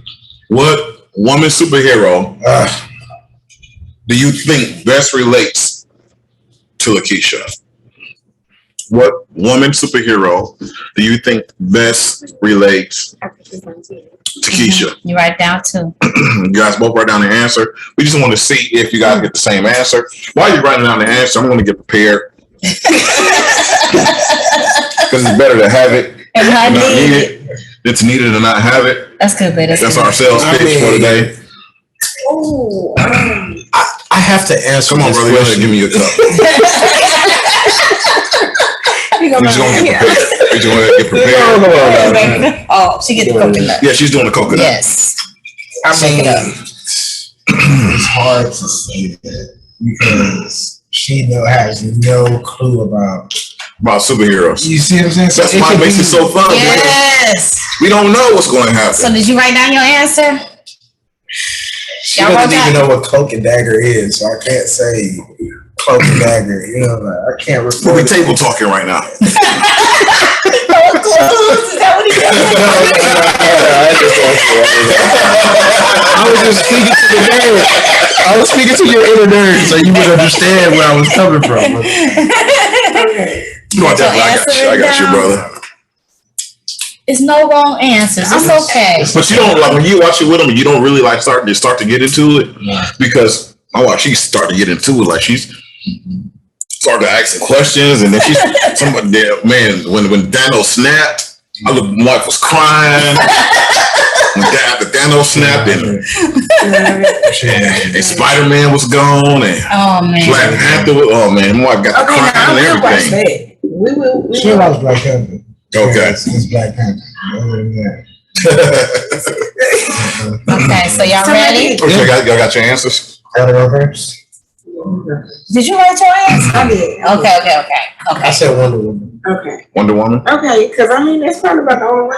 A: What woman superhero do you think best relates to Lakeisha? What woman superhero do you think best relates to Keisha?
B: You write down too.
A: You guys both write down the answer. We just want to see if you guys get the same answer. While you're writing down the answer, I'm going to get prepared. Because it's better to have it
B: And not
A: Not
B: needed.
A: needed. It's needed to not have it.
B: That's good, baby.
A: That's our sales pitch for today.
D: Ooh,
C: I have to answer.
A: Come on,
C: this
A: brother. Go ahead and
C: question.
A: give me your cup.
D: you
A: We're
D: gonna
A: just gonna
D: be
A: get
D: here.
A: prepared. We're just gonna get prepared.
B: Oh, she gets the coconut.
A: Yeah, she's doing the coconut.
B: Yes. I'll make it up.
C: It's hard to say that because she has no clue about.
A: Superheroes.
C: You see what I'm saying? So
A: That's why it makes it so fun.
B: Yes.
A: We don't know what's going to happen.
B: So did you write down your answer?
C: She
B: Y'all wrote
C: doesn't even
B: that?
C: know what cloak and dagger is, so I can't say cloak and dagger. You know, like, I can't refer.
A: We're table talking right now.
B: Is that what he did?
C: I was just speaking to the nerd. I was speaking to your inner nerd, so you would understand where I was coming from.
A: You want that? I got you, brother.
B: It's no wrong answers. It's okay.
A: But you don't like when you watch it with them. You don't really like start to get into it because my wife, she started to get into it. Like she's started asking questions, and then she's somebody there. Man, when Thanos snapped, my wife was crying. When after Thanos snapped, and Spider-Man was gone, and
B: Oh man.
A: Black Panther was. Oh man, my wife got the
D: Okay, now
A: crying
D: I
A: and
D: will watch
A: everything.
D: that. We will.
C: She loves Black Panther.
A: Okay.
C: It's Black Panther. Other than that.
B: Okay, so y'all ready?
A: Okay, y'all got your answers?
C: Gotta go first.
B: Did you write your answer?
D: I did.
B: Okay.
C: I said Wonder Woman.
D: Okay.
A: Wonder Woman.
D: Okay, because I mean that's probably about the only one.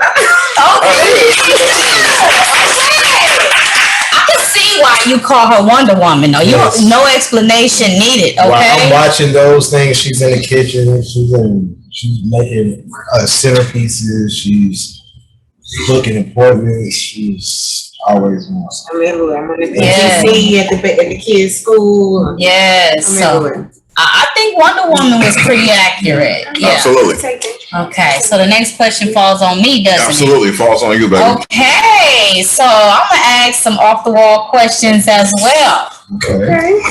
B: I can see why you call her Wonder Woman. No, you
C: Yes.
B: no explanation needed.
C: While I'm
B: Okay.
C: watching those things, she's in the kitchen. She's making centerpieces. She's booking appointments. She's always on.
D: I'm everywhere.
B: Yes.
D: at the kids' school.
B: Yes.
D: I'm
B: So
D: everywhere.
B: I think Wonder Woman was pretty accurate. Yeah.
A: Absolutely.
B: Okay. So the next question falls on me, doesn't it?
A: Absolutely. Falls on you, baby.
B: Okay. So I'm gonna ask some off the wall questions as well.
C: Okay.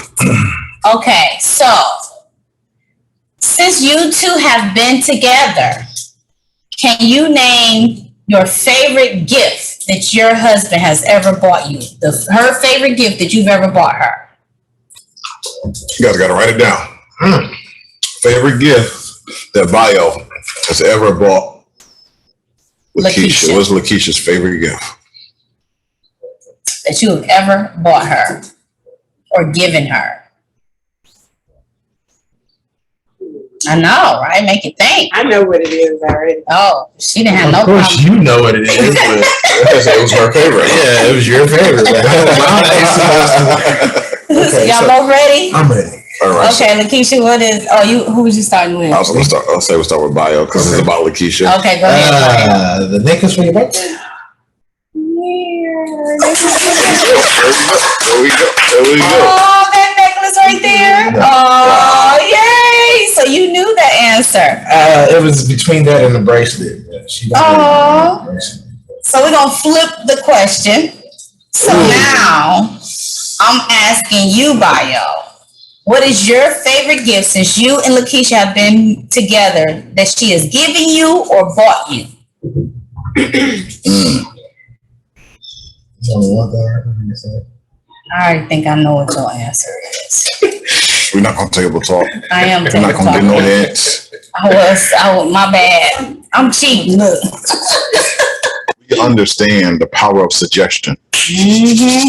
B: Okay. So since you two have been together, can you name your favorite gift that your husband has ever bought you? Her favorite gift that you've ever bought her.
A: You guys got to write it down. Favorite gift that Bio has ever bought Lakeisha.
B: Lakeisha.
A: What's Lakeisha's favorite gift?
B: That you have ever bought her or given her. I know, right? Make it think.
D: I know what it is already.
B: Oh, she didn't have
C: Of
B: no
C: course,
B: problem.
C: you know what it is. But
A: It was her favorite.
C: yeah, it was your favorite. Okay,
B: Y'all
C: so-
B: both ready?
C: I'm ready.
A: All right.
B: Okay, Lakeisha, what is? Oh, who was you starting with?
A: I was gonna start. I'll say we'll start with Bio because it's about Lakeisha.
B: Okay, go ahead.
C: The necklace for your birthday?
A: There we go.
B: Oh, that necklace right there. Oh, yay! So you knew that answer.
C: It was between that and the bracelet. She got
B: Aw.
C: the bracelet.
B: So we're gonna flip the question. So now I'm asking you, Bio, what is your favorite gift since you and Lakeisha have been together that she has given you or bought you?
C: So what the heck did you say?
B: I already think I know what your answer is.
A: We're not gonna table talk.
B: I am
A: We're not
B: table
A: gonna do no
B: talking.
A: hints.
B: I was, my bad. I'm cheating, look.
A: We understand the power of suggestion.
B: Mm-hmm.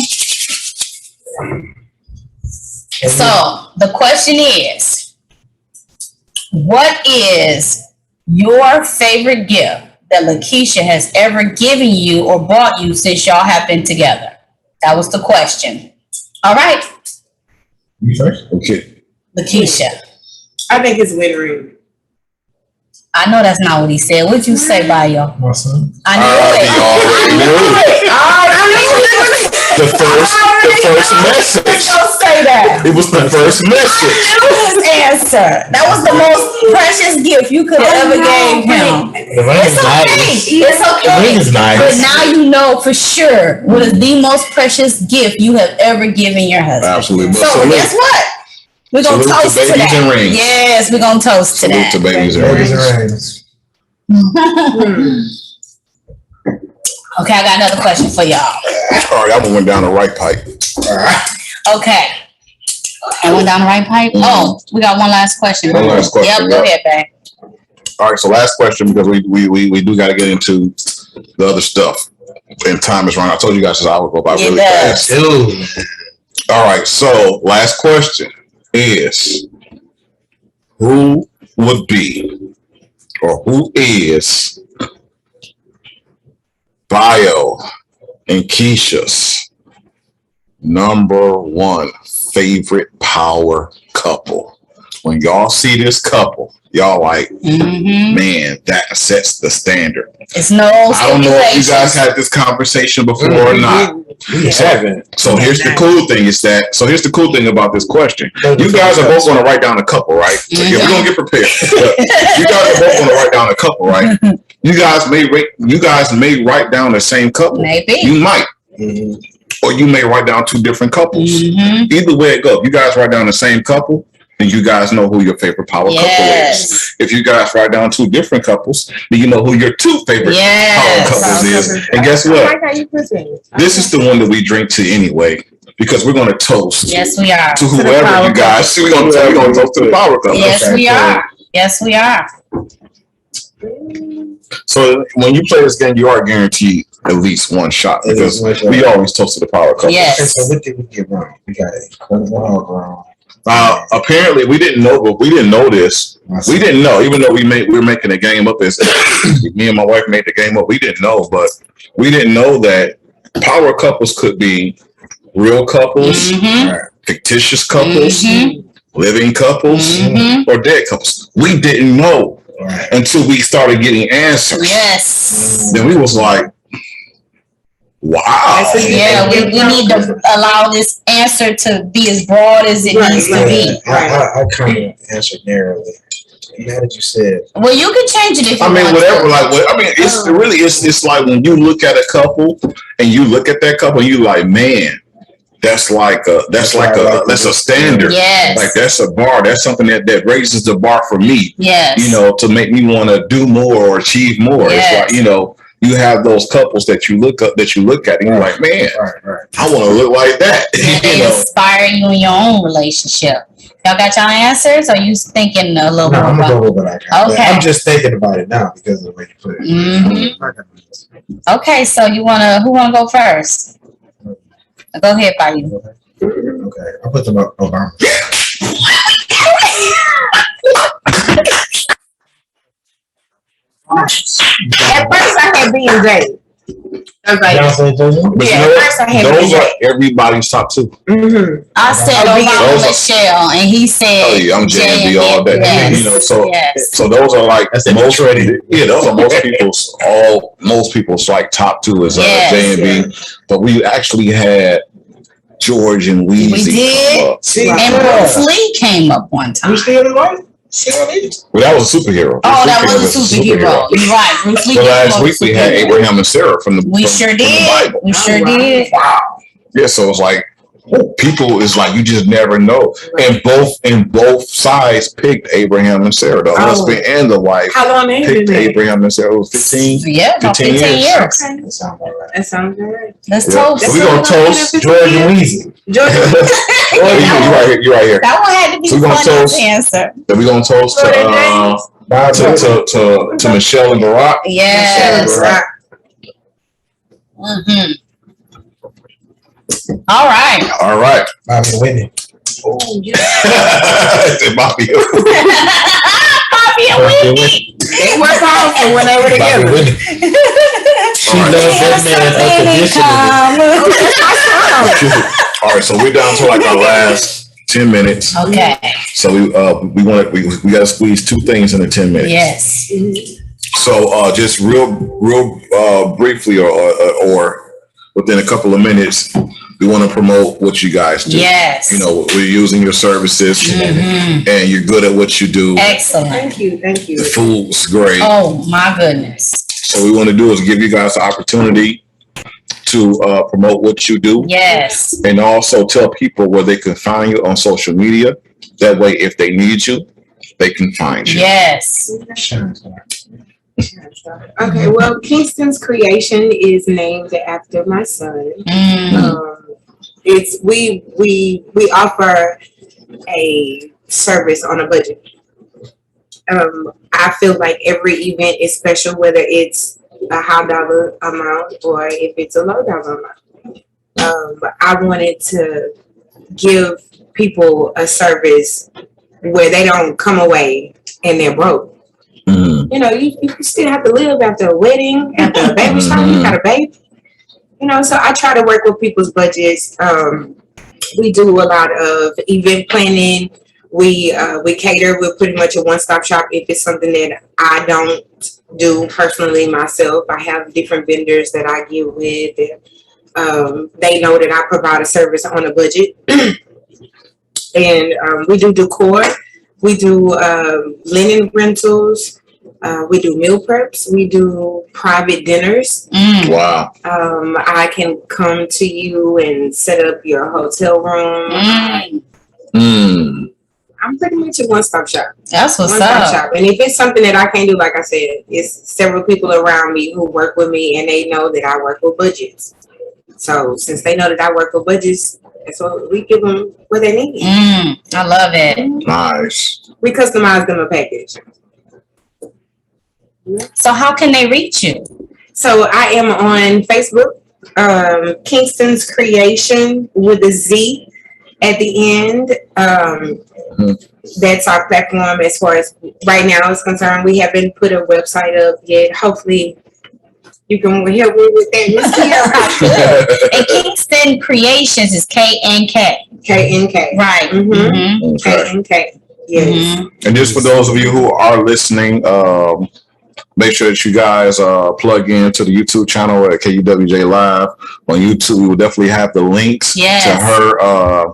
B: So the question is, what is your favorite gift that Lakeisha has ever given you or bought you since y'all have been together? That was the question. All right,
C: You first?
A: Okay.
B: Lakeisha.
D: I think it's wedding ring.
B: I know that's not what he said. What'd you say, Bayo?
C: My son.
B: I knew it.
A: The first message.
B: Don't say that.
A: It was the first message.
B: His answer. That was the most precious gift you could have ever gave him.
C: The ring
B: It's
C: is
B: okay.
C: nice.
B: It's
C: The ring
B: okay.
C: is nice.
B: But now you know for sure what is the most precious gift you have ever given your husband.
A: Absolutely. But
B: So
A: salute.
B: guess what? We're gonna
A: Salute to
B: toast to
A: babies
B: that.
A: and rings.
B: Yes, we're gonna toast to
A: Salute
B: that.
A: to babies and
C: Babies
A: rings.
C: and rings.
B: Okay, I got another question for y'all.
A: All right, I went down the right pipe.
B: Okay. I went down the right pipe? Oh, we got one last question.
A: One last question,
B: Yep, go ahead, babe.
A: All right, so last question, because we do got to get into the other stuff. And time is running. I told you guys this hour go by really fast. All right, so last question is, who would be or who is Bio and Keisha's number one favorite power couple? When y'all see this couple, y'all like, man, that sets the standard.
B: It's no
A: I don't know if you guys had this conversation before or not. So here's the cool thing is that, so here's the cool thing about this question. You guys are both going to write down a couple, right? Yeah, we're going to get prepared. You guys are both going to write down a couple, right? You guys may write down the same couple.
B: Maybe.
A: You might. Or you may write down two different couples. Either way it goes. You guys write down the same couple, and you guys know who your favorite power couple is. If you guys write down two different couples, then you know who your two favorite power couples is. And guess what? This is the one that we drink to anyway, because we're going to toast.
B: Yes, we are.
A: To whoever you guys. We're going to toast to the power couple.
B: Yes, we are. Yes, we are.
A: So when you play this game, you are guaranteed at least one shot, because we always toast to the power couple.
B: Yes.
C: And so what did we get wrong? We got it wrong.
A: Apparently we didn't know, but we didn't know this. We didn't know, even though we're making a game up as me and my wife made the game up. We didn't know, but we didn't know that power couples could be real couples, fictitious couples, living couples, or dead couples. We didn't know until we started getting answers.
B: Yes.
A: Then we was like, wow.
B: Yeah, we need to allow this answer to be as broad as it needs to be.
C: I kind of answered narrowly. Now that you said,
B: well, you can change it if you want
A: whatever.
B: to.
A: Like, I mean, it's really, it's like when you look at a couple and you look at that couple, and you like, man, that's a standard.
B: Yes.
A: Like that's a bar. That's something that raises the bar for me.
B: Yes.
A: You know, to make me want to do more or achieve more.
B: Yes.
A: It's like, you know, you have those couples that you look at and you're like, man, I want to look like that.
B: And they inspire you in your own relationship. Y'all got y'all answers? Or you thinking a little
C: no,
B: more
C: I'm
B: about?
C: gonna go with what I got.
B: Okay.
C: I'm just thinking about it now because of the way you put it.
B: Okay, so who wanna go first? Go ahead, Bayou.
C: Okay, I'll put them up. Obama.
D: At first I had B and J. I was like,
A: But
D: yeah,
A: you know
D: at first I had
A: those
D: B
A: are
D: and J.
A: everybody's top two.
B: I said Obama Michelle, and he said
A: Oh yeah, I'm J and B all day.
B: Yes.
A: You know, so
B: Yes.
A: so those are like
C: That's
A: most those are most people's like top two is
B: Yes.
A: J and B. But we actually had George and Weezy.
B: We did.
A: Come up.
C: See,
B: And Bruce Lee came up one time.
C: you still alive?
A: Well, that was a superhero.
B: Oh, that
A: Bruce Lee
B: was a superhero. You're right. Bruce Lee.
A: So
B: came
A: last
B: up
A: week
B: with
A: we had
B: superhero.
A: Abraham and Sarah from the
B: We sure
A: from the
B: did.
A: Bible.
B: We sure did.
A: Wow. Yeah, so it's like people is like you just never know. And both sides picked Abraham and Sarah, the husband and the wife.
D: How long they been
A: Picked
D: married?
A: Abraham and Sarah. It was 15.
B: Yeah, about 15 years.
C: That sounds about right.
D: That sounds good.
B: Let's
A: Yeah.
B: toast.
A: So we're gonna toast
C: George and Weezy.
D: Georgia.
A: you right here.
B: That one had to be
A: So we're gonna
B: fun
A: toast.
B: to answer.
A: Then we're gonna toast to Michelle and Barack.
B: Yes. Mm-hmm. All right.
A: All right.
C: Bobby and Whitney.
A: Bobby.
B: Bobby and Whitney.
D: They work hard for when they were
C: Bobby
D: together.
C: and Whitney. She
A: All right.
C: loves that man unconditionally.
A: All right, so we're down to like our last 10 minutes.
B: Okay.
A: So we got to squeeze two things into 10 minutes.
B: Yes.
A: So just real briefly or within a couple of minutes, we want to promote what you guys do.
B: Yes.
A: You know, we're using your services and you're good at what you do.
B: Excellent.
D: Thank you. Thank you.
A: The food's great.
B: Oh my goodness.
A: So what we want to do is give you guys the opportunity to promote what you do.
B: Yes.
A: And also tell people where they can find you on social media. That way, if they need you, they can find you.
B: Yes.
D: Okay, well, Kingston's Creation is named after my son. It's we offer a service on a budget. I feel like every event is special, whether it's a high dollar amount or if it's a low dollar amount. But I wanted to give people a service where they don't come away and they're broke. You know, you still have to live after a wedding, after a baby shower, you got a baby. You know, so I try to work with people's budgets. We do a lot of event planning. We cater. We're pretty much a one-stop shop. If it's something that I don't do personally myself, I have different vendors that I get with. They know that I provide a service on a budget. And we do decor. We do linen rentals. We do meal preps. We do private dinners.
A: Wow.
D: I can come to you and set up your hotel room. I'm pretty much a one-stop shop.
B: That's what's
D: One-stop
B: up.
D: shop. And if it's something that I can't do, like I said, it's several people around me who work with me, and they know that I work with budgets. So since they know that I work with budgets, that's what we give them what they need.
B: I love it.
A: Nice.
D: We customize them a package.
B: So how can they reach you?
D: So I am on Facebook, Kingston's Creation with a Z at the end. That's our platform as far as right now is concerned. We haven't put a website up yet. Hopefully you can help me with that.
B: And Kingston Creations is KNK.
D: KNK.
B: Right.
D: KNK. Yes.
A: And just for those of you who are listening, make sure that you guys plug into the YouTube channel at KUWJ Live on YouTube. We will definitely have the links to her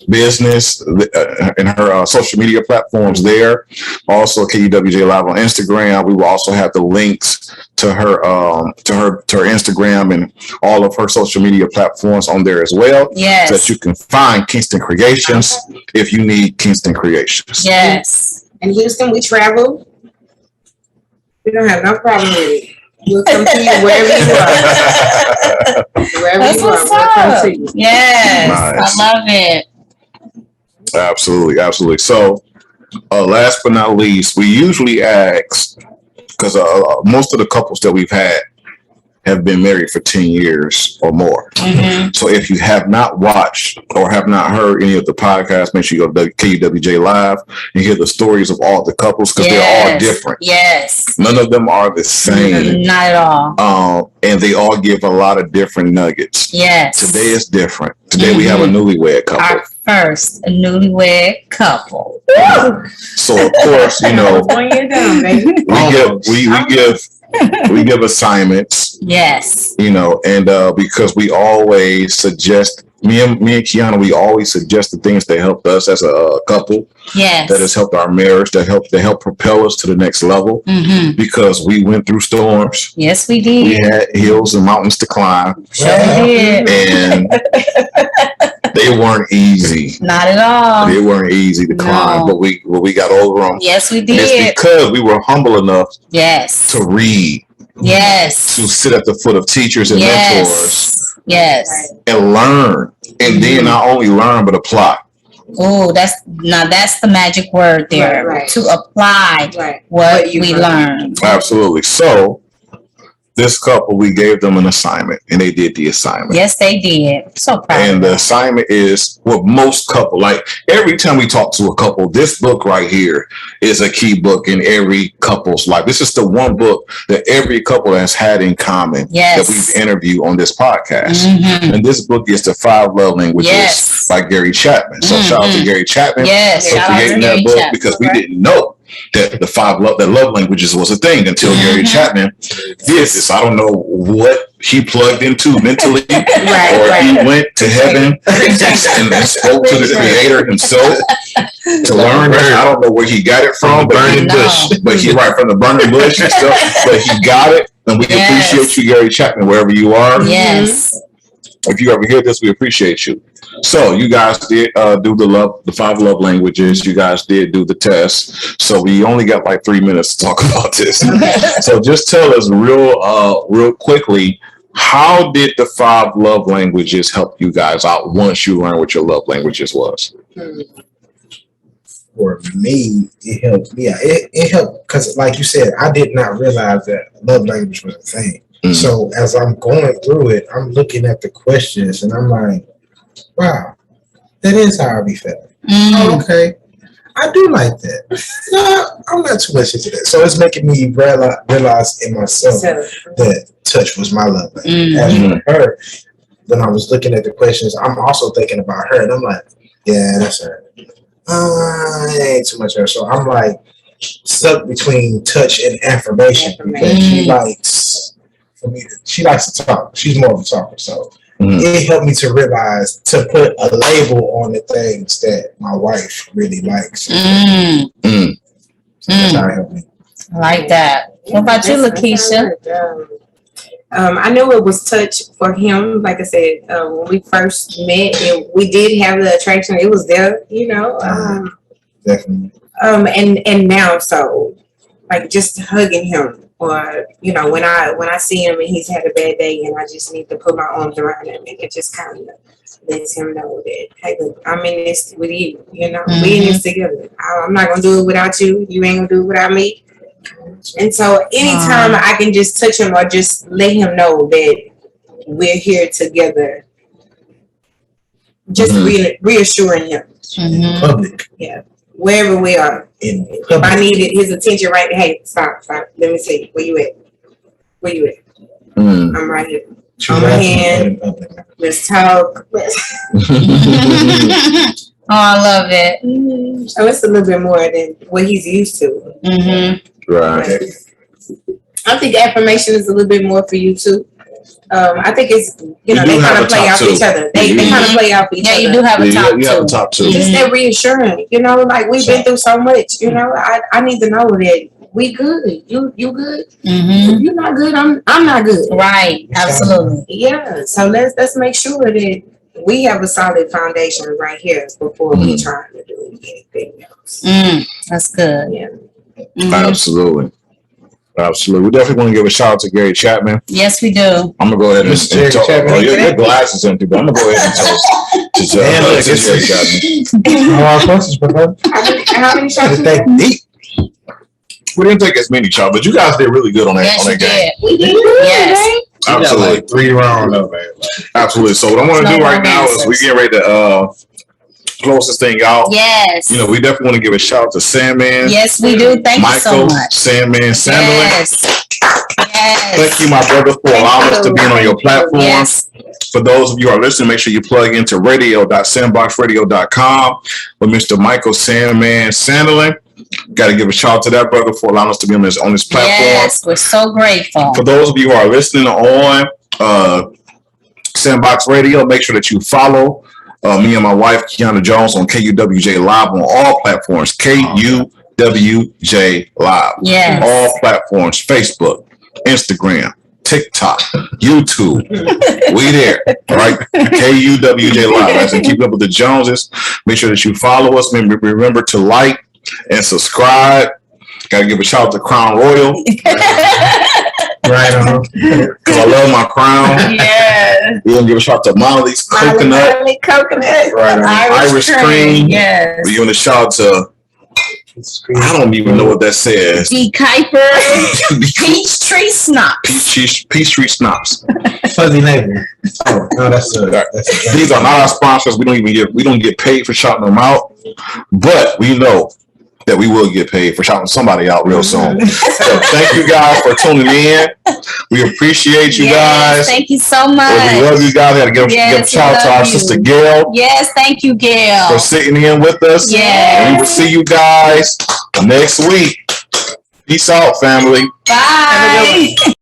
A: business and her social media platforms there. Also, KUWJ Live on Instagram. We will also have the links to her Instagram and all of her social media platforms on there as well.
B: Yes.
A: So that you can find Kingston Creations if you need Kingston Creations.
B: Yes.
D: In Houston, we travel. We don't have no problem with it. We'll come to you wherever you are. Wherever
B: That's
D: you are,
B: what's
D: we'll come
B: up.
D: to you.
B: Yes.
A: Nice.
B: I love it.
A: Absolutely, absolutely. So, last but not least, we usually ask, because most of the couples that we've had have been married for 10 years or more. So if you have not watched or have not heard any of the podcasts, make sure you go to KUWJ Live and hear the stories of all the couples, because they're all different.
B: Yes.
A: None of them are the same.
B: Not at all.
A: And they all give a lot of different nuggets.
B: Yes.
A: Today is different. Today we have a newlywed couple.
B: Our first newlywed couple.
A: So of course, you know,
D: 1 year done, baby.
A: we give assignments.
B: Yes.
A: You know, and because we always suggest, me and Kiana, we always suggest the things that helped us as a couple.
B: Yes.
A: That has helped our marriage, that help propel us to the next level. Because we went through storms.
B: Yes, we did.
A: We had hills and mountains to climb.
B: Sure did.
A: And they weren't easy.
B: Not at all.
A: They weren't easy to climb, but we got over them.
B: Yes, we
A: And
B: did.
A: it's because we were humble enough
B: Yes.
A: to read,
B: Yes.
A: to sit at the foot of teachers and mentors
B: Yes.
A: and learn. And then not only learn, but apply.
B: Oh, that's the magic word there.
D: Right.
B: To apply what we learned.
A: Absolutely. So this couple, we gave them an assignment and they did the assignment.
B: Yes, they did. So proud.
A: And the assignment is what most couple, like every time we talk to a couple, this book right here is a key book in every couple's life. This is the one book that every couple has had in common that we've interviewed on this podcast. And this book is The 5 Love Languages by Gary Chapman. So shout out to Gary Chapman for creating that book, because we didn't know that the 5 love languages was a thing until Gary Chapman did this. I don't know what he plugged into mentally, or he went to heaven and spoke to the Creator himself to learn that. I don't know where he got it from, but he right from the burning bush and stuff. But he got it, and we appreciate you, Gary Chapman, wherever you are.
B: Yes.
A: If you ever hear this, we appreciate you. So you guys did do the 5 love languages. You guys did do the test. So we only got like 3 minutes to talk about this. So just tell us real quickly, how did the 5 love languages help you guys out once you learned what your love languages was?
C: For me, it helped. Yeah, it helped because, like you said, I did not realize that love language was a thing. So as I'm going through it, I'm looking at the questions and I'm like, wow, that is how I be feeling. Okay, I do like that. No, I'm not too much into that. So it's making me realize in myself that touch was my love language. As for her, when I was looking at the questions, I'm also thinking about her, and I'm like, yeah, that's her. It ain't too much her. So I'm like stuck between touch and affirmation. Because she likes, for me, she likes to talk. She's more of a talker. So it helped me to realize to put a label on the things that my wife really likes. So that's how it helped me.
B: I like that. What about you, Lakeisha?
D: I knew it was touch for him. Like I said, when we first met, we did have the attraction. It was there, you know.
C: Definitely.
D: And now, so like just hugging him, or you know, when I see him and he's had a bad day, and I just need to put my arms around him, and it just kind of lets him know that, hey, look, I'm in this with you. You know, we in this together. I'm not gonna do it without you. You ain't gonna do it without me. And so anytime I can just touch him or just let him know that we're here together, just reassuring him.
C: In public.
D: Yeah. Wherever we are. If I needed his attention right now, hey, stop. Let me see. Where you at? I'm right here. On my hand. Let's talk.
B: Oh, I love it.
D: So it's a little bit more than what he's used to.
A: Right.
D: I think affirmation is a little bit more for you too. I think it's, you know, they kind of play off each other. They kind of play off each other.
B: Yeah, you do have a top
A: You have a top 2.
D: Just that reassuring, you know, like we've been through so much, you know. I need to know that we good. You good? If you're not good, I'm not good.
B: Right. Absolutely.
D: Yeah. So let's make sure that we have a solid foundation right here before we try to do anything else.
B: That's good.
D: Yeah.
A: Absolutely. We definitely want to give a shout out to Gary Chapman.
B: Yes, we do.
A: I'm gonna go ahead and talk.
C: Chapman.
A: Oh, your glass is empty, but I'm gonna go ahead and talk to Gary Chapman.
D: How many shots?
A: We didn't take as many shots, but you guys did really good on that game.
D: We did.
B: Yes.
A: Absolutely.
C: Like 3 rounds of it.
A: Absolutely. So what I want to do right now is we get ready to close this thing out.
B: Yes.
A: You know, we definitely want to give a shout out to Sandman.
B: Yes, we do. Thank you so
A: Michael,
B: much.
A: Sandman, Sandler.
B: Yes.
A: Thank you, my brother, for allowing us to be on your platform.
B: Yes.
A: For those of you who are listening, make sure you plug into radio.sandboxradio.com with Mr. Michael Sandman Sandler. Got to give a shout out to that brother for allowing us to be on this platform.
B: Yes, we're so grateful.
A: For those of you who are listening on Sandbox Radio, make sure that you follow me and my wife, Kiana Jones, on KUWJ Live on all platforms. KUWJ Live.
B: Yes.
A: All platforms. Facebook, Instagram, TikTok, YouTube. We there. All right. KUWJ Live. As in keep up with the Joneses. Make sure that you follow us. Remember to like and subscribe. Got to give a shout out to Crown Royal.
C: Right on.
A: Because I love my crown.
B: Yeah.
A: We're going to give a shout out to Molly's Coconut.
D: Right
A: on. Irish cream.
B: Yes.
A: We're going to shout out to, I don't even know what that says.
B: D. Kuiper. Peachtree Schnapps.
A: Peachtree Schnapps.
C: Fuzzy neighbor. Oh, no, that's
A: These are not our sponsors. We don't get paid for shouting them out. But we know that we will get paid for shouting somebody out real soon. So thank you guys for tuning in. We appreciate you guys.
B: Thank you so much.
A: We love you guys. Got to give a shout out to our sister Gail.
B: Yes, thank you, Gail.
A: For sitting in with us.
B: Yes.
A: And we will see you guys next week. Peace out, family.
B: Bye.